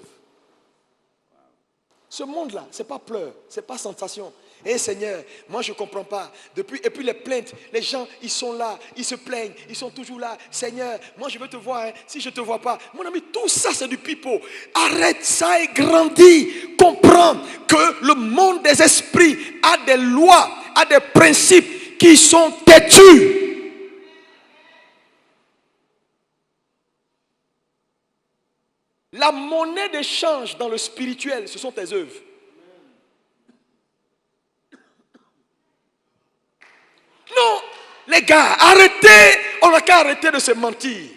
Ce monde-là, ce n'est pas pleurs, ce n'est pas sensation. Eh Seigneur, moi je ne comprends pas. Et puis les plaintes, les gens, ils sont là, ils se plaignent, ils sont toujours là. Seigneur, moi je veux te voir, hein. Si je ne te vois pas, mon ami, tout ça c'est du pipeau. Arrête ça et grandis. Comprends que le monde des esprits a des lois, a des principes qui sont têtus. La monnaie d'échange dans le spirituel, ce sont tes œuvres. Non, les gars, arrêtez, on n'a qu'à arrêter de se mentir.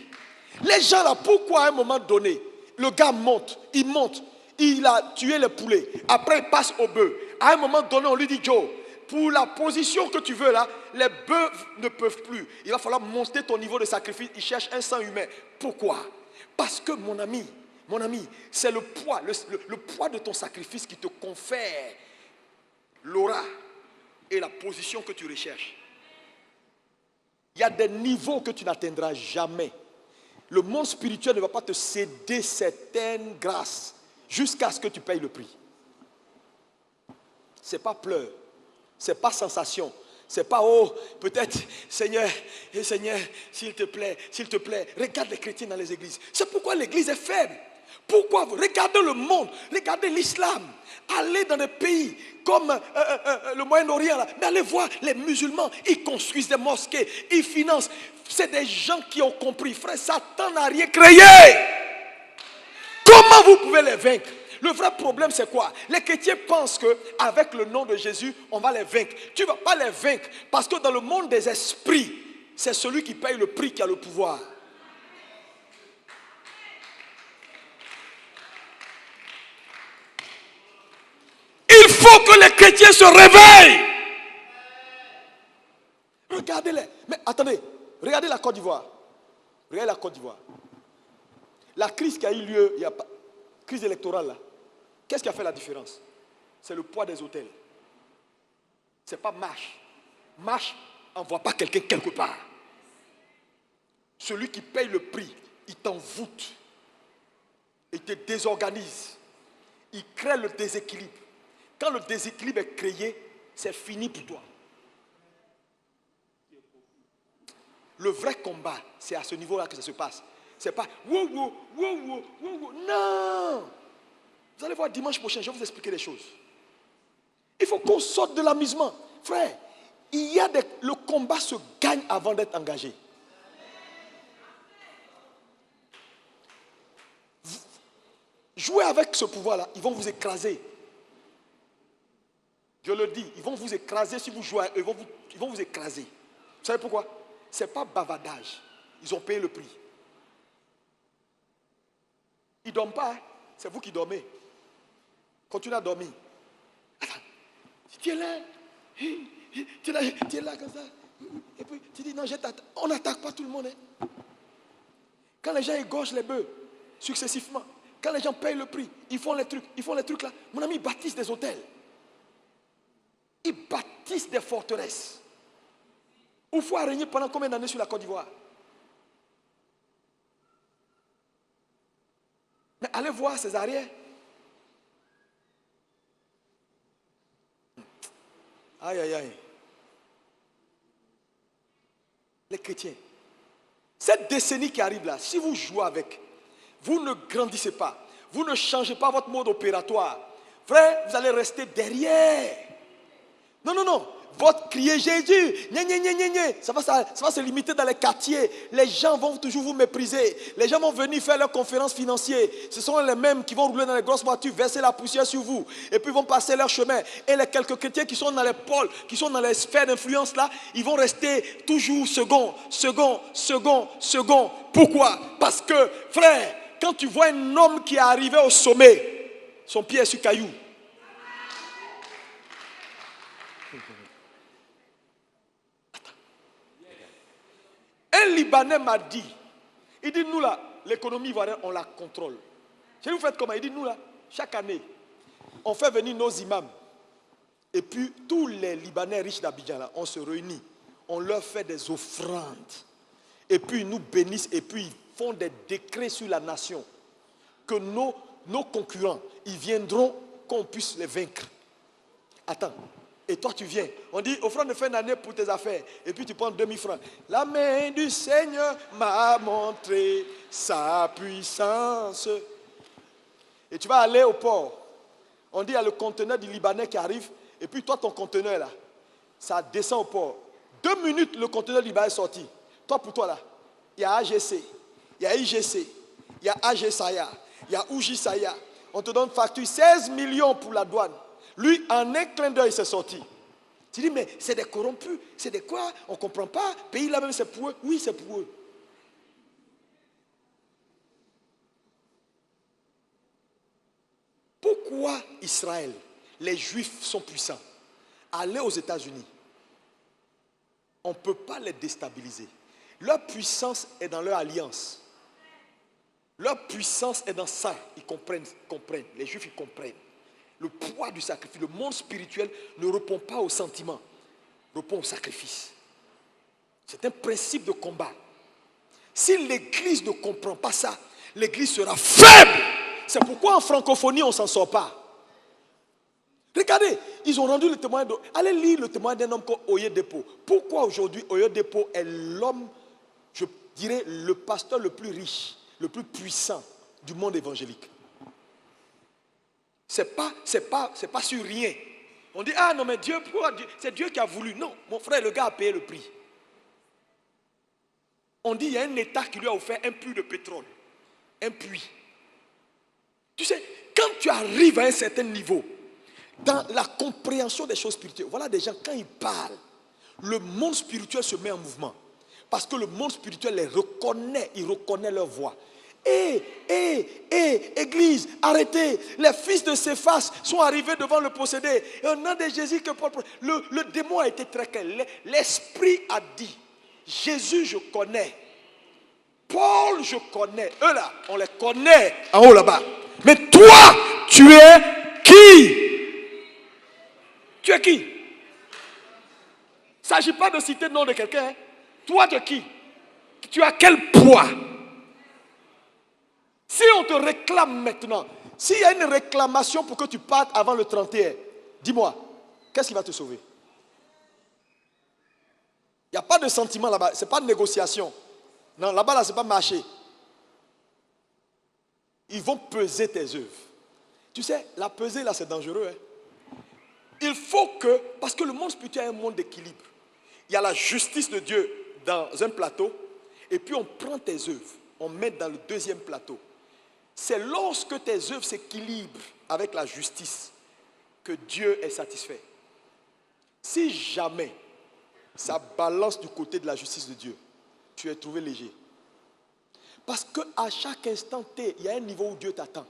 Les gens là, pourquoi à un moment donné, le gars monte, il a tué le poulet, après il passe au bœuf. À un moment donné, on lui dit, Joe, pour la position que tu veux là, les bœufs ne peuvent plus. Il va falloir monter ton niveau de sacrifice. Il cherche un sang humain. Pourquoi? Parce que mon ami, c'est le poids, le poids de ton sacrifice qui te confère l'aura et la position que tu recherches. Il y a des niveaux que tu n'atteindras jamais. Le monde spirituel ne va pas te céder certaines grâces jusqu'à ce que tu payes le prix. Ce n'est pas pleurs, ce n'est pas sensation, ce n'est pas oh, peut-être Seigneur, s'il te plaît, regarde les chrétiens dans les églises. C'est pourquoi l'église est faible. Pourquoi vous regardez le monde, regardez l'islam, allez dans des pays comme le Moyen-Orient, là, mais allez voir les musulmans, ils construisent des mosquées, ils financent. C'est des gens qui ont compris, frère, Satan n'a rien créé. Comment vous pouvez les vaincre? Le vrai problème c'est quoi? Les chrétiens pensent qu'avec le nom de Jésus, on va les vaincre. Tu ne vas pas les vaincre parce que dans le monde des esprits, c'est celui qui paye le prix qui a le pouvoir. Il faut que les chrétiens se réveillent. Regardez-les. Mais attendez, regardez la Côte d'Ivoire. Regardez la Côte d'Ivoire. La crise qui a eu lieu, il y a pas, crise électorale là. Qu'est-ce qui a fait la différence? C'est le poids des hôtels. Ce n'est pas marche. Marche n'envoie pas quelqu'un quelque part. Celui qui paye le prix, il t'envoûte. Il te désorganise. Il crée le déséquilibre. Quand le déséquilibre est créé, c'est fini pour toi. Le vrai combat, c'est à ce niveau-là que ça se passe. C'est pas wow. Non. Vous allez voir dimanche prochain, je vais vous expliquer les choses. Il faut qu'on sorte de l'amusement. Frère, le combat se gagne avant d'être engagé. Jouez avec ce pouvoir-là, ils vont vous écraser. Je le dis, ils vont vous écraser si vous jouez, ils vont vous écraser. Vous savez pourquoi? Ce n'est pas bavardage. Ils ont payé le prix. Ils ne dorment pas, hein? C'est vous qui dormez. Continuez à dormir. Attends, tu es là, tu es là comme ça. Et puis tu dis non, on n'attaque pas tout le monde. Hein? Quand les gens égorgent les bœufs successivement, quand les gens payent le prix, ils font les trucs là. Mon ami, ils bâtissent des hôtels. Ils bâtissent des forteresses. Où il faut régner pendant combien d'années sur la Côte d'Ivoire? Mais allez voir ses arrières. Aïe, aïe, aïe. Les chrétiens. Cette décennie qui arrive là, si vous jouez avec, vous ne grandissez pas, vous ne changez pas votre mode opératoire, frère, vous allez rester derrière. Non, non, non. Votre crier Jésus, ça va se limiter dans les quartiers. Les gens vont toujours vous mépriser. Les gens vont venir faire leurs conférences financières. Ce sont les mêmes qui vont rouler dans les grosses voitures, verser la poussière sur vous. Et puis ils vont passer leur chemin. Et les quelques chrétiens qui sont dans les pôles, qui sont dans les sphères d'influence là, ils vont rester toujours second. Pourquoi? Parce que, frère, quand tu vois un homme qui est arrivé au sommet, son pied est sur caillou. Un Libanais m'a dit, il dit nous là, l'économie ivoirienne, on la contrôle. Je vais vous faire comment? Il dit nous là, chaque année, on fait venir nos imams. Et puis tous les Libanais riches d'Abidjan là, on se réunit. On leur fait des offrandes. Et puis ils nous bénissent et puis ils font des décrets sur la nation. Que nos concurrents, ils viendront qu'on puisse les vaincre. Attends. Et toi tu viens, on dit offrande de fin d'année pour tes affaires. Et puis tu prends 2000 francs. La main du Seigneur m'a montré sa puissance. Et tu vas aller au port. On dit il y a le conteneur du Libanais qui arrive. Et puis toi ton conteneur là, ça descend au port. 2 minutes le conteneur du Libanais est sorti. Toi pour toi là, il y a AGC, il y a IGC, il y a AG Saya, il y a Uji Saya. On te donne facture 16 millions pour la douane. Lui, en un clin d'œil, il s'est sorti. Tu dis, mais c'est des corrompus, c'est des quoi? On ne comprend pas. Pays là même, c'est pour eux. Oui, c'est pour eux. Pourquoi Israël, les Juifs sont puissants? Allez aux États-Unis. On ne peut pas les déstabiliser. Leur puissance est dans leur alliance. Leur puissance est dans ça. Ils comprennent. Les Juifs, ils comprennent. Le poids du sacrifice, le monde spirituel ne répond pas au sentiment, répond au sacrifice. C'est un principe de combat. Si l'Église ne comprend pas ça, l'Église sera faible. C'est pourquoi en francophonie, on ne s'en sort pas. Regardez, ils ont rendu le témoin. Allez lire le témoin d'un homme comme Oyedepo. Pourquoi aujourd'hui Oyedepo est l'homme, je dirais, le pasteur le plus riche, le plus puissant du monde évangélique? C'est pas sur rien. On dit, ah non, mais Dieu, c'est Dieu qui a voulu. Non, mon frère, le gars a payé le prix. On dit, il y a un État qui lui a offert un puits de pétrole. Un puits. Tu sais, quand tu arrives à un certain niveau, dans la compréhension des choses spirituelles, voilà des gens, quand ils parlent, le monde spirituel se met en mouvement. Parce que le monde spirituel les reconnaît, il reconnaît leur voix. Église, arrêtez. Les fils de Céphas sont arrivés devant le possédé. Et au nom de Jésus, que le démon a été très clair. L'esprit a dit, Jésus, je connais. Paul, je connais. Eux là, on les connaît en haut là-bas. Mais toi, tu es qui? Tu es qui? Il ne s'agit pas de citer le nom de quelqu'un. Hein. Toi, tu es qui? Tu as quel poids? Si on te réclame maintenant, s'il y a une réclamation pour que tu partes avant le 31, dis-moi, qu'est-ce qui va te sauver? Il n'y a pas de sentiment là-bas, ce n'est pas de négociation. Non, là-bas, là, ce n'est pas marché. Ils vont peser tes œuvres. Tu sais, la pesée là, c'est dangereux. Hein? Il faut que, parce que le monde spirituel est un monde d'équilibre. Il y a la justice de Dieu dans un plateau, et puis on prend tes œuvres, on met dans le deuxième plateau. C'est lorsque tes œuvres s'équilibrent avec la justice que Dieu est satisfait. Si jamais ça balance du côté de la justice de Dieu, tu es trouvé léger. Parce qu'à chaque instant T, il y a un niveau où Dieu t'attend.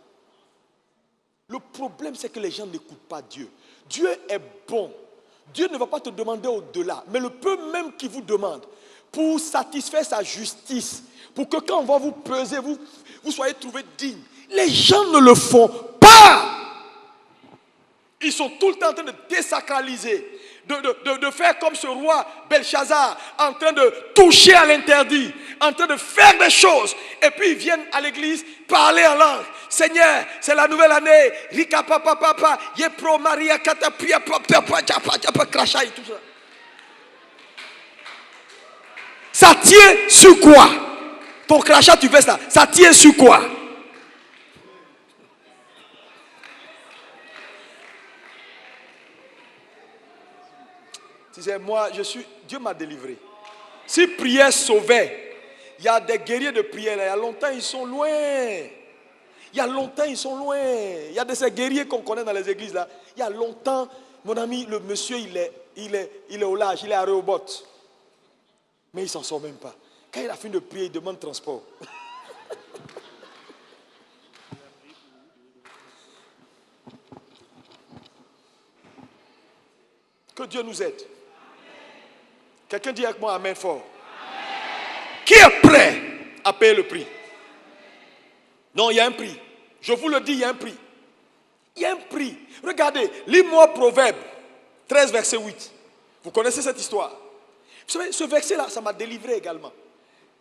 Le problème, c'est que les gens n'écoutent pas Dieu. Dieu est bon. Dieu ne va pas te demander au-delà. Mais le peu même qu'il vous demande, pour satisfaire sa justice, pour que quand on va vous peser, vous soyez trouvé digne. Les gens ne le font pas. Ils sont tout le temps en train de désacraliser, de faire comme ce roi Belshazzar, en train de toucher à l'interdit, en train de faire des choses. Et puis ils viennent à l'église parler en langue. Seigneur, c'est la nouvelle année. Rika papa papa, Yepro Maria Katapia papa crachat et tout ça. Ça tient sur quoi? Ton crachat, tu fais ça. Ça tient sur quoi? Tu sais, moi, Dieu m'a délivré. Si prière sauvait, il y a des guerriers de prière, il y a longtemps, ils sont loin. Il y a longtemps, ils sont loin. Il y a de ces guerriers qu'on connaît dans les églises là. Il y a longtemps, mon ami, le monsieur, il est au large, il est à Rehoboth. Mais il ne s'en sort même pas. Quand il a fini de prier, il demande transport. Que Dieu nous aide. Quelqu'un dit avec moi amen fort. Amen. Qui est prêt à payer le prix? Non, il y a un prix. Je vous le dis, il y a un prix. Il y a un prix. Regardez, lis-moi Proverbe 13, verset 8. Vous connaissez cette histoire? Vous savez, ce verset-là, ça m'a délivré également.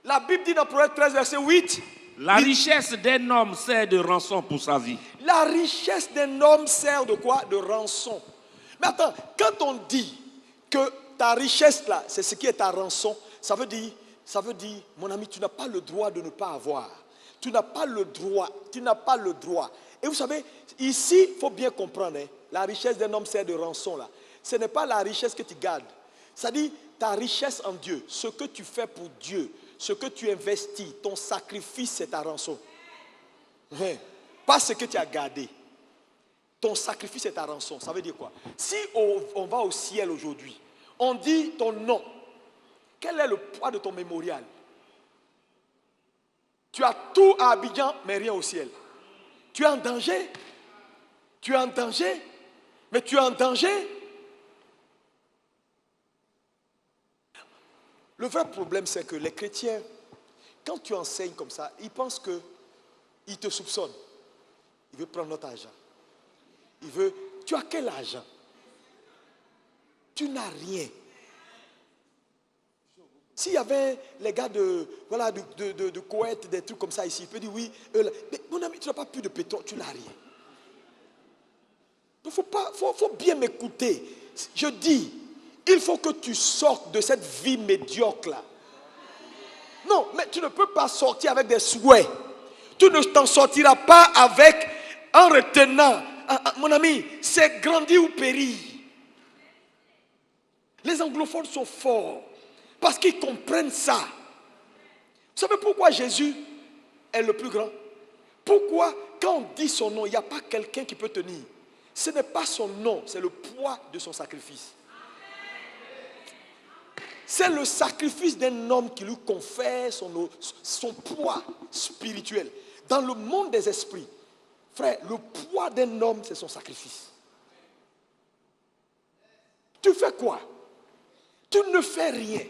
La Bible dit dans Proverbe 13, verset 8. La richesse d'un homme sert de rançon pour sa vie. La richesse d'un homme sert de quoi? De rançon. Mais attends, quand on dit que ta richesse là, c'est ce qui est ta rançon, ça veut dire, mon ami, tu n'as pas le droit de ne pas avoir. Tu n'as pas le droit. Et vous savez, ici, il faut bien comprendre, hein, la richesse d'un homme sert de rançon là. Ce n'est pas la richesse que tu gardes. C'est-à-dire, ta richesse en Dieu, ce que tu fais pour Dieu, ce que tu investis, ton sacrifice, c'est ta rançon. Pas ce que tu as gardé. Ton sacrifice est ta rançon. Ça veut dire quoi? Si on va au ciel aujourd'hui, on dit ton nom. Quel est le poids de ton mémorial? Tu as tout à Abidjan, mais rien au ciel. Tu es en danger? Tu es en danger? Mais tu es en danger? Le vrai problème, c'est que les chrétiens, quand tu enseignes comme ça, ils pensent qu'ils te soupçonnent. Ils veulent prendre notre argent. Tu as quel argent? Tu n'as rien. S'il y avait les gars de Koweït, des trucs comme ça ici, il peut dire oui, mais mon ami, tu n'as pas plus de pétrole, tu n'as rien. Il faut bien m'écouter. Je dis, il faut que tu sortes de cette vie médiocre là. Non, mais tu ne peux pas sortir avec des souhaits. Tu ne t'en sortiras pas en retenant. Mon ami, c'est grandir ou périr. Les anglophones sont forts parce qu'ils comprennent ça. Vous savez pourquoi Jésus est le plus grand? Pourquoi quand on dit son nom, il n'y a pas quelqu'un qui peut tenir? Ce n'est pas son nom, c'est le poids de son sacrifice. C'est le sacrifice d'un homme qui lui confère son poids spirituel. Dans le monde des esprits, frère, le poids d'un homme, c'est son sacrifice. Tu fais quoi? Tu ne fais rien.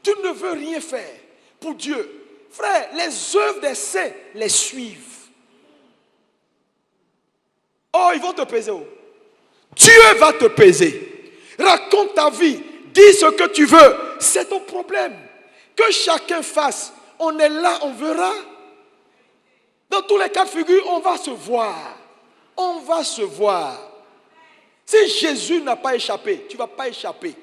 Tu ne veux rien faire pour Dieu. Frère, les œuvres des saints les suivent. Oh, ils vont te peser. Oh. Dieu va te peser. Raconte ta vie. Dis ce que tu veux. C'est ton problème. Que chacun fasse. On est là, on verra. Dans tous les cas de figure, on va se voir. On va se voir. Si Jésus n'a pas échappé, tu ne vas pas échapper.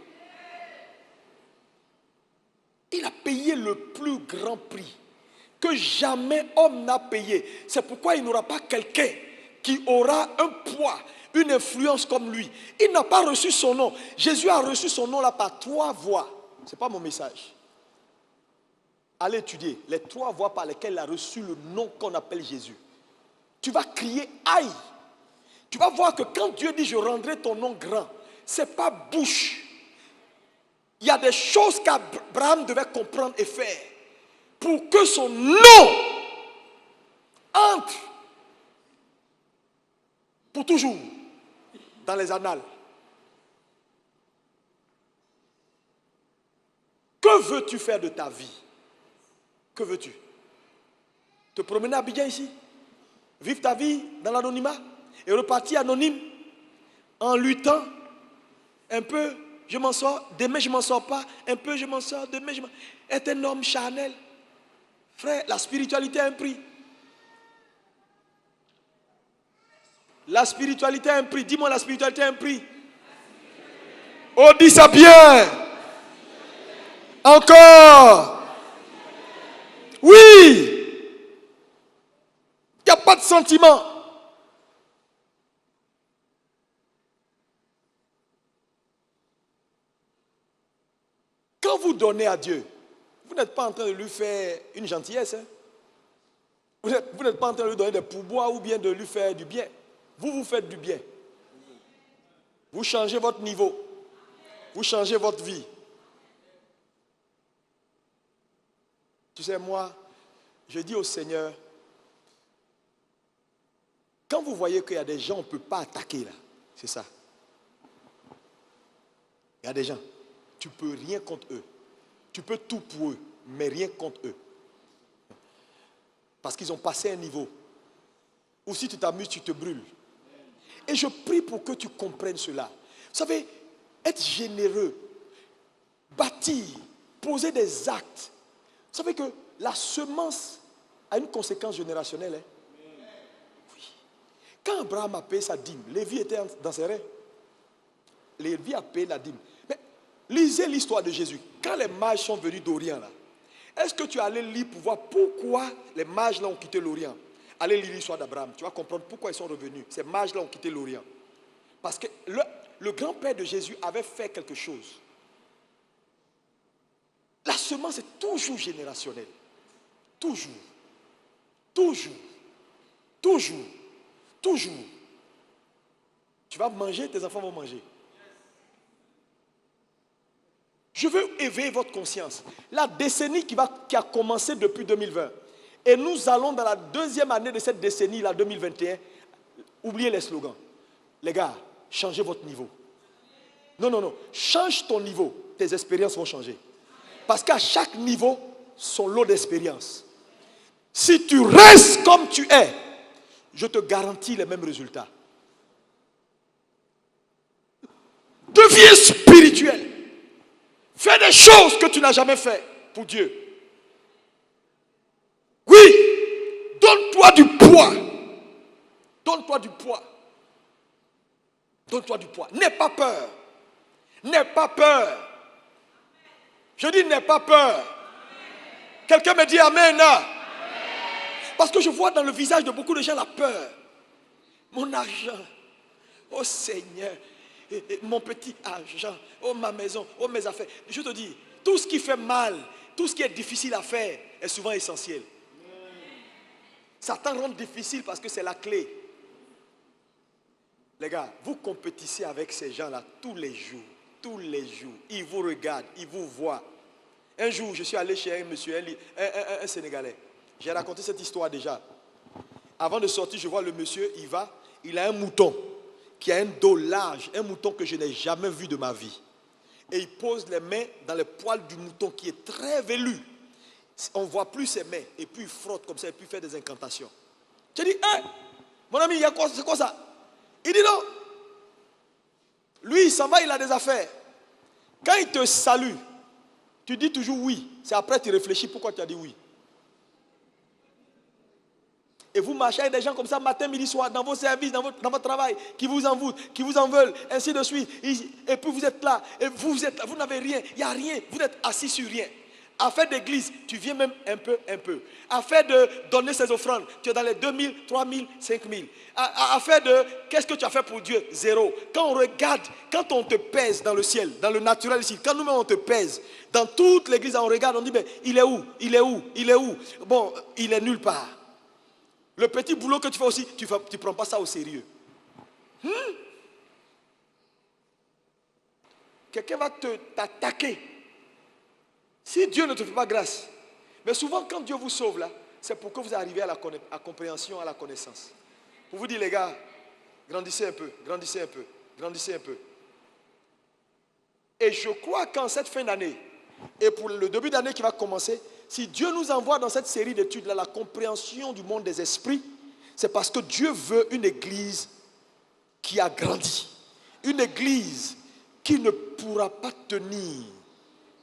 Il a payé le plus grand prix que jamais homme n'a payé. C'est pourquoi il n'y aura pas quelqu'un qui aura un poids, une influence comme lui. Il n'a pas reçu son nom. Jésus a reçu son nom là par 3 voies. Ce n'est pas mon message. Allez étudier les 3 voies par lesquelles il a reçu le nom qu'on appelle Jésus. Tu vas crier aïe. Tu vas voir que quand Dieu dit je rendrai ton nom grand, ce n'est pas bouche. Il y a des choses qu'Abraham devait comprendre et faire pour que son nom entre pour toujours dans les annales. Que veux-tu faire de ta vie? Que veux-tu? Te promener à Abidjan ici? Vivre ta vie dans l'anonymat et repartir anonyme en luttant un peu, je m'en sors, demain je m'en sors pas, un peu je m'en sors, demain je m'en sors. Être un homme charnel. Frère, la spiritualité a un prix. La spiritualité a un prix. Dis-moi, la spiritualité a un prix. Oh, dis ça bien. Encore. Oui. Il n'y a pas de sentiment. Quand vous donnez à Dieu, vous n'êtes pas en train de lui faire une gentillesse. Hein? Vous n'êtes pas en train de lui donner des pourboires ou bien de lui faire du bien. Vous vous faites du bien. Vous changez votre niveau. Vous changez votre vie. Tu sais, moi, je dis au Seigneur, quand vous voyez qu'il y a des gens qu'on ne peut pas attaquer là, c'est ça. Il y a des gens, tu ne peux rien contre eux. Tu peux tout pour eux, mais rien contre eux. Parce qu'ils ont passé un niveau. Ou si tu t'amuses, tu te brûles. Et je prie pour que tu comprennes cela. Vous savez, être généreux, bâtir, poser des actes. Vous savez que la semence a une conséquence générationnelle. Hein? Oui. Quand Abraham a payé sa dîme, Lévi était dans ses rêves. Lévi a payé la dîme. Mais lisez l'histoire de Jésus. Quand les mages sont venus d'Orient, là, est-ce que tu es allé lire pour voir pourquoi les mages là ont quitté l'Orient? Allez lire l'histoire d'Abraham. Tu vas comprendre pourquoi ils sont revenus. Ces mages là ont quitté l'Orient. Parce que le grand-père de Jésus avait fait quelque chose. La semence est toujours générationnelle. Toujours. Toujours. Toujours. Toujours. Tu vas manger, tes enfants vont manger. Je veux éveiller votre conscience. La décennie qui a commencé depuis 2020. Et nous allons dans la 2e année de cette décennie, la 2021. Oubliez les slogans. Les gars, changez votre niveau. Non, non, non. Change ton niveau. Tes expériences vont changer. Parce qu'à chaque niveau, son lot d'expériences. Si tu restes comme tu es, je te garantis les mêmes résultats. Deviens spirituel. Fais des choses que tu n'as jamais fait pour Dieu. Oui, donne-toi du poids. Donne-toi du poids. Donne-toi du poids. N'aie pas peur. N'aie pas peur. Je dis n'aie pas peur. Quelqu'un me dit amen. Parce que je vois dans le visage de beaucoup de gens la peur. Mon argent. Oh Seigneur. Mon petit argent. Oh ma maison. Oh mes affaires. Je te dis, tout ce qui fait mal, tout ce qui est difficile à faire est souvent essentiel. Satan rend difficile parce que c'est la clé. Les gars, vous compétissez avec ces gens-là tous les jours. Tous les jours. Ils vous regardent, ils vous voient. Un jour, je suis allé chez un monsieur, un Sénégalais. J'ai raconté cette histoire déjà. Avant de sortir, je vois le monsieur, il a un mouton qui a un dos large, un mouton que je n'ai jamais vu de ma vie. Et il pose les mains dans le poil du mouton qui est très velu. On ne voit plus ses mains. Et puis il frotte comme ça et puis il fait des incantations. Tu dis, hey, mon ami, c'est quoi ça? Il dit non. Lui, il s'en va, il a des affaires. Quand il te salue, tu dis toujours oui. C'est après que tu réfléchis pourquoi tu as dit oui. Et vous marchez avec des gens comme ça, matin, midi, soir, dans vos services, dans votre travail, qui vous envoûtent, qui vous en veulent, ainsi de suite. Et puis vous êtes là, et vous êtes là, vous n'avez rien, il n'y a rien, vous êtes assis sur rien. Affaire d'église, tu viens même un peu. Affaire de donner ses offrandes, tu es dans les 2000, 3000, 5000. Affaire de qu'est-ce que tu as fait pour Dieu? Zéro. Quand on regarde, quand on te pèse dans le ciel, dans le naturel ici, quand nous-mêmes on te pèse, dans toute l'église on regarde, on dit, mais il est où? Il est où? Il est où? Bon, il est nulle part. Le petit boulot que tu fais aussi, tu ne prends pas ça au sérieux. Quelqu'un va t'attaquer. Si Dieu ne te fait pas grâce. Mais souvent, quand Dieu vous sauve là, c'est pour que vous arriviez à la compréhension, à la connaissance. Pour vous dire, les gars, grandissez un peu, grandissez un peu, grandissez un peu. Et je crois qu'en cette fin d'année, et pour le début d'année qui va commencer, si Dieu nous envoie dans cette série d'études là, la compréhension du monde des esprits, c'est parce que Dieu veut une église qui a grandi. Une église qui ne pourra pas tenir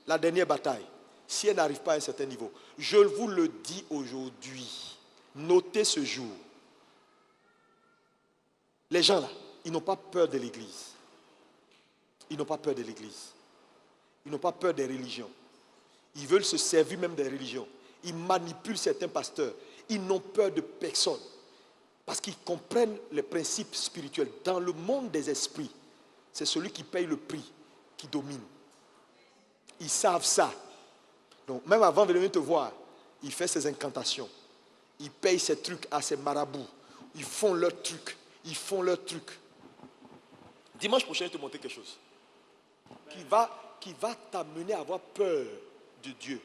la dernière bataille si elle n'arrive pas à un certain niveau. Je vous le dis aujourd'hui, notez ce jour. Les gens là, ils n'ont pas peur de l'église. Ils n'ont pas peur de l'église. Ils n'ont pas peur des religions. Ils veulent se servir même des religions. Ils manipulent certains pasteurs. Ils n'ont peur de personne. Parce qu'ils comprennent les principes spirituels. Dans le monde des esprits, c'est celui qui paye le prix qui domine. Ils savent ça. Donc, même avant de venir te voir, il fait ses incantations. Il paye ses trucs à ses marabouts. Ils font leurs trucs. Ils font leurs trucs. Dimanche prochain, je vais te montrer quelque chose qui va t'amener à avoir peur de Dieu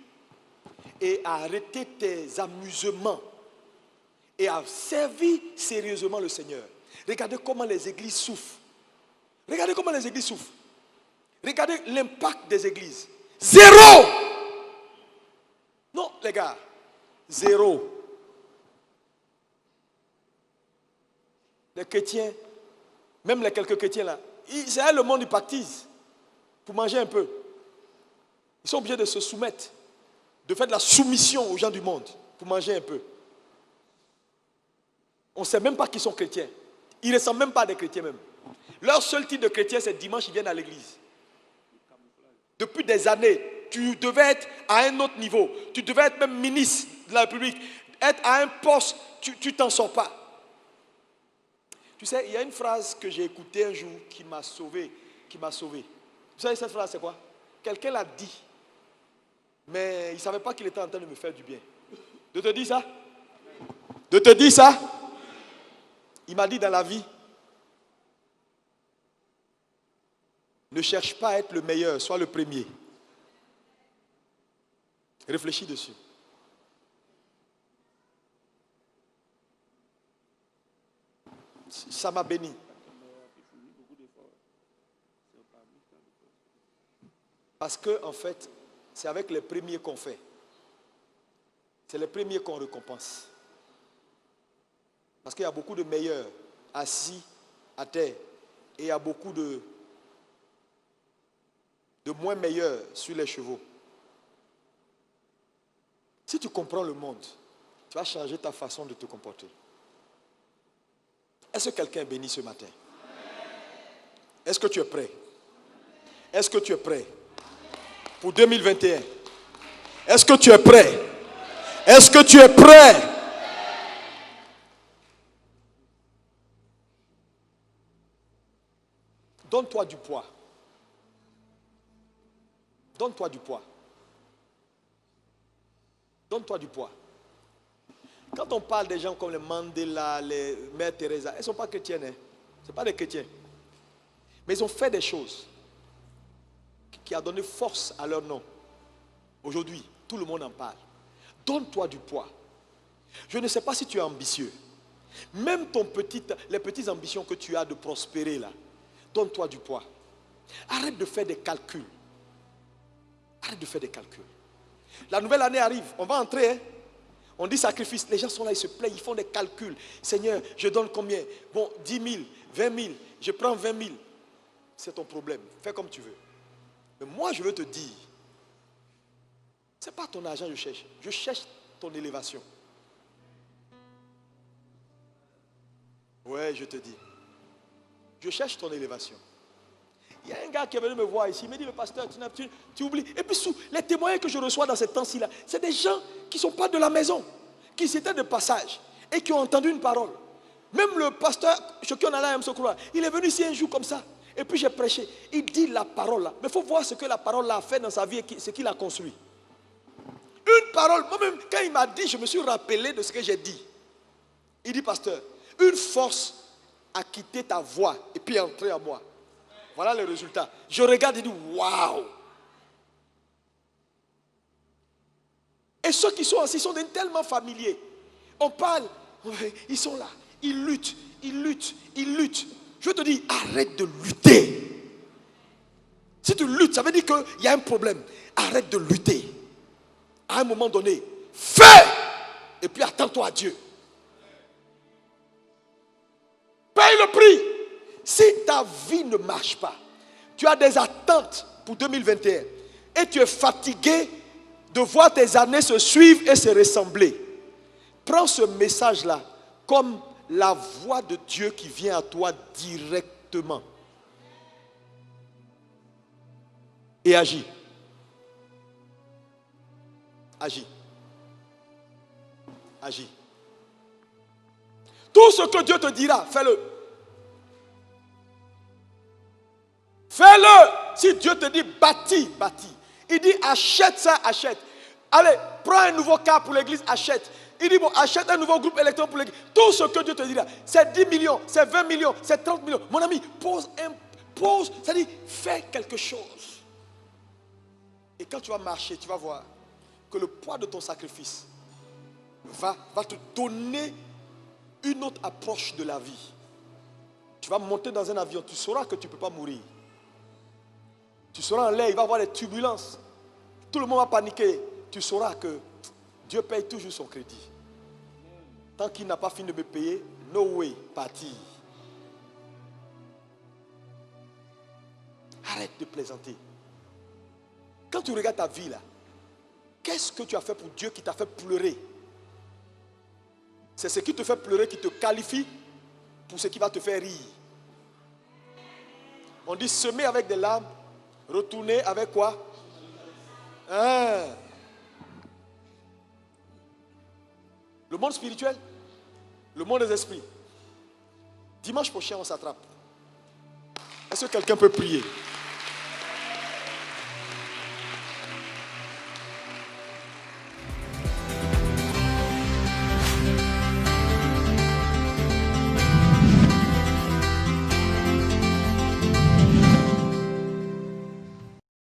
et à arrêter tes amusements et à servir sérieusement le Seigneur. Regardez comment les églises souffrent. Regardez comment les églises souffrent. Regardez l'impact des églises. Zéro! Non, les gars, zéro. Les chrétiens, même les quelques chrétiens là, c'est le monde, ils pactisent pour manger un peu. Ils sont obligés de se soumettre, de faire de la soumission aux gens du monde pour manger un peu. On ne sait même pas qu'ils sont chrétiens. Ils ne ressemblent même pas à des chrétiens même. Leur seul type de chrétien, c'est dimanche, ils viennent à l'église. Depuis des années, tu devais être à un autre niveau. Tu devais être même ministre de la République. Être à un poste, tu t'en sors pas. Tu sais, il y a une phrase que j'ai écoutée un jour qui m'a sauvé. Vous savez cette phrase, c'est quoi? Quelqu'un l'a dit. Mais il ne savait pas qu'il était en train de me faire du bien. De te dire ça? De te dire ça? Il m'a dit dans la vie, ne cherche pas à être le meilleur, sois le premier. Réfléchis dessus. Ça m'a béni. Parce que, en fait, c'est avec les premiers qu'on fait. C'est les premiers qu'on récompense. Parce qu'il y a beaucoup de meilleurs assis à terre. Et il y a beaucoup de moins meilleurs sur les chevaux. Si tu comprends le monde, tu vas changer ta façon de te comporter. Est-ce que quelqu'un est béni ce matin? Est-ce que tu es prêt? Est-ce que tu es prêt pour 2021? Est-ce que tu es prêt? Est-ce que tu es prêt? Donne-toi du poids. Donne-toi du poids. Donne-toi du poids. Quand on parle des gens comme les Mandela, les Mère Teresa, elles ne sont pas chrétiennes. Hein? Ce ne sont pas des chrétiens. Mais ils ont fait des choses qui ont donné force à leur nom. Aujourd'hui, tout le monde en parle. Donne-toi du poids. Je ne sais pas si tu es ambitieux. Même les petites ambitions que tu as de prospérer là, donne-toi du poids. Arrête de faire des calculs. Arrête de faire des calculs. La nouvelle année arrive, on va entrer. Hein? On dit sacrifice. Les gens sont là, ils se plaignent, ils font des calculs. Seigneur, je donne combien? Bon, 10 000, 20 000, je prends 20 000. C'est ton problème. Fais comme tu veux. Mais moi, je veux te dire, ce n'est pas ton argent que je cherche. Je cherche ton élévation. Ouais, je te dis. Je cherche ton élévation. Il y a un gars qui est venu me voir ici, il me dit, le pasteur, tu oublies. Et puis les témoins que je reçois dans ces temps-ci là, c'est des gens qui ne sont pas de la maison, qui étaient de passage et qui ont entendu une parole. Même le pasteur, chacun a là, il est venu ici un jour comme ça. Et puis j'ai prêché. Il dit la parole là. Mais il faut voir ce que la parole là a fait dans sa vie et ce qu'il a construit. Une parole, moi-même, quand il m'a dit, je me suis rappelé de ce que j'ai dit. Il dit, pasteur, une force a quitté ta voix et puis est entrée en moi. Voilà le résultat. Je regarde et dis, waouh! Et ceux qui sont assis sont tellement familiers. On parle, ils sont là, ils luttent, ils luttent, ils luttent. Je te dis, arrête de lutter. Si tu luttes, ça veut dire qu'il y a un problème. Arrête de lutter. À un moment donné, fais et puis attends-toi à Dieu. Paye le prix. Si ta vie ne marche pas, tu as des attentes pour 2021 et tu es fatigué de voir tes années se suivre et se ressembler, prends ce message-là comme la voix de Dieu qui vient à toi directement. Et agis. Agis. Agis. Tout ce que Dieu te dira, fais-le. Fais-le. Si Dieu te dit bâtis, bâtis. Il dit achète ça, achète. Allez, prends un nouveau car pour l'église, achète. Il dit bon, achète un nouveau groupe électoral pour l'église. Tout ce que Dieu te dira, c'est 10 millions, c'est 20 millions, c'est 30 millions. Mon ami, pose, c'est-à-dire fais quelque chose. Et quand tu vas marcher, tu vas voir que le poids de ton sacrifice va te donner une autre approche de la vie. Tu vas monter dans un avion, tu sauras que tu ne peux pas mourir. Tu seras en l'air, il va y avoir des turbulences. Tout le monde va paniquer. Tu sauras que Dieu paye toujours son crédit. Tant qu'il n'a pas fini de me payer, no way, partir. Arrête de plaisanter. Quand tu regardes ta vie là, qu'est-ce que tu as fait pour Dieu qui t'a fait pleurer? C'est ce qui te fait pleurer qui te qualifie pour ce qui va te faire rire. On dit semer avec des larmes, retourner avec quoi? Le monde spirituel, le monde des esprits. Dimanche prochain, on s'attrape. Est-ce que quelqu'un peut prier?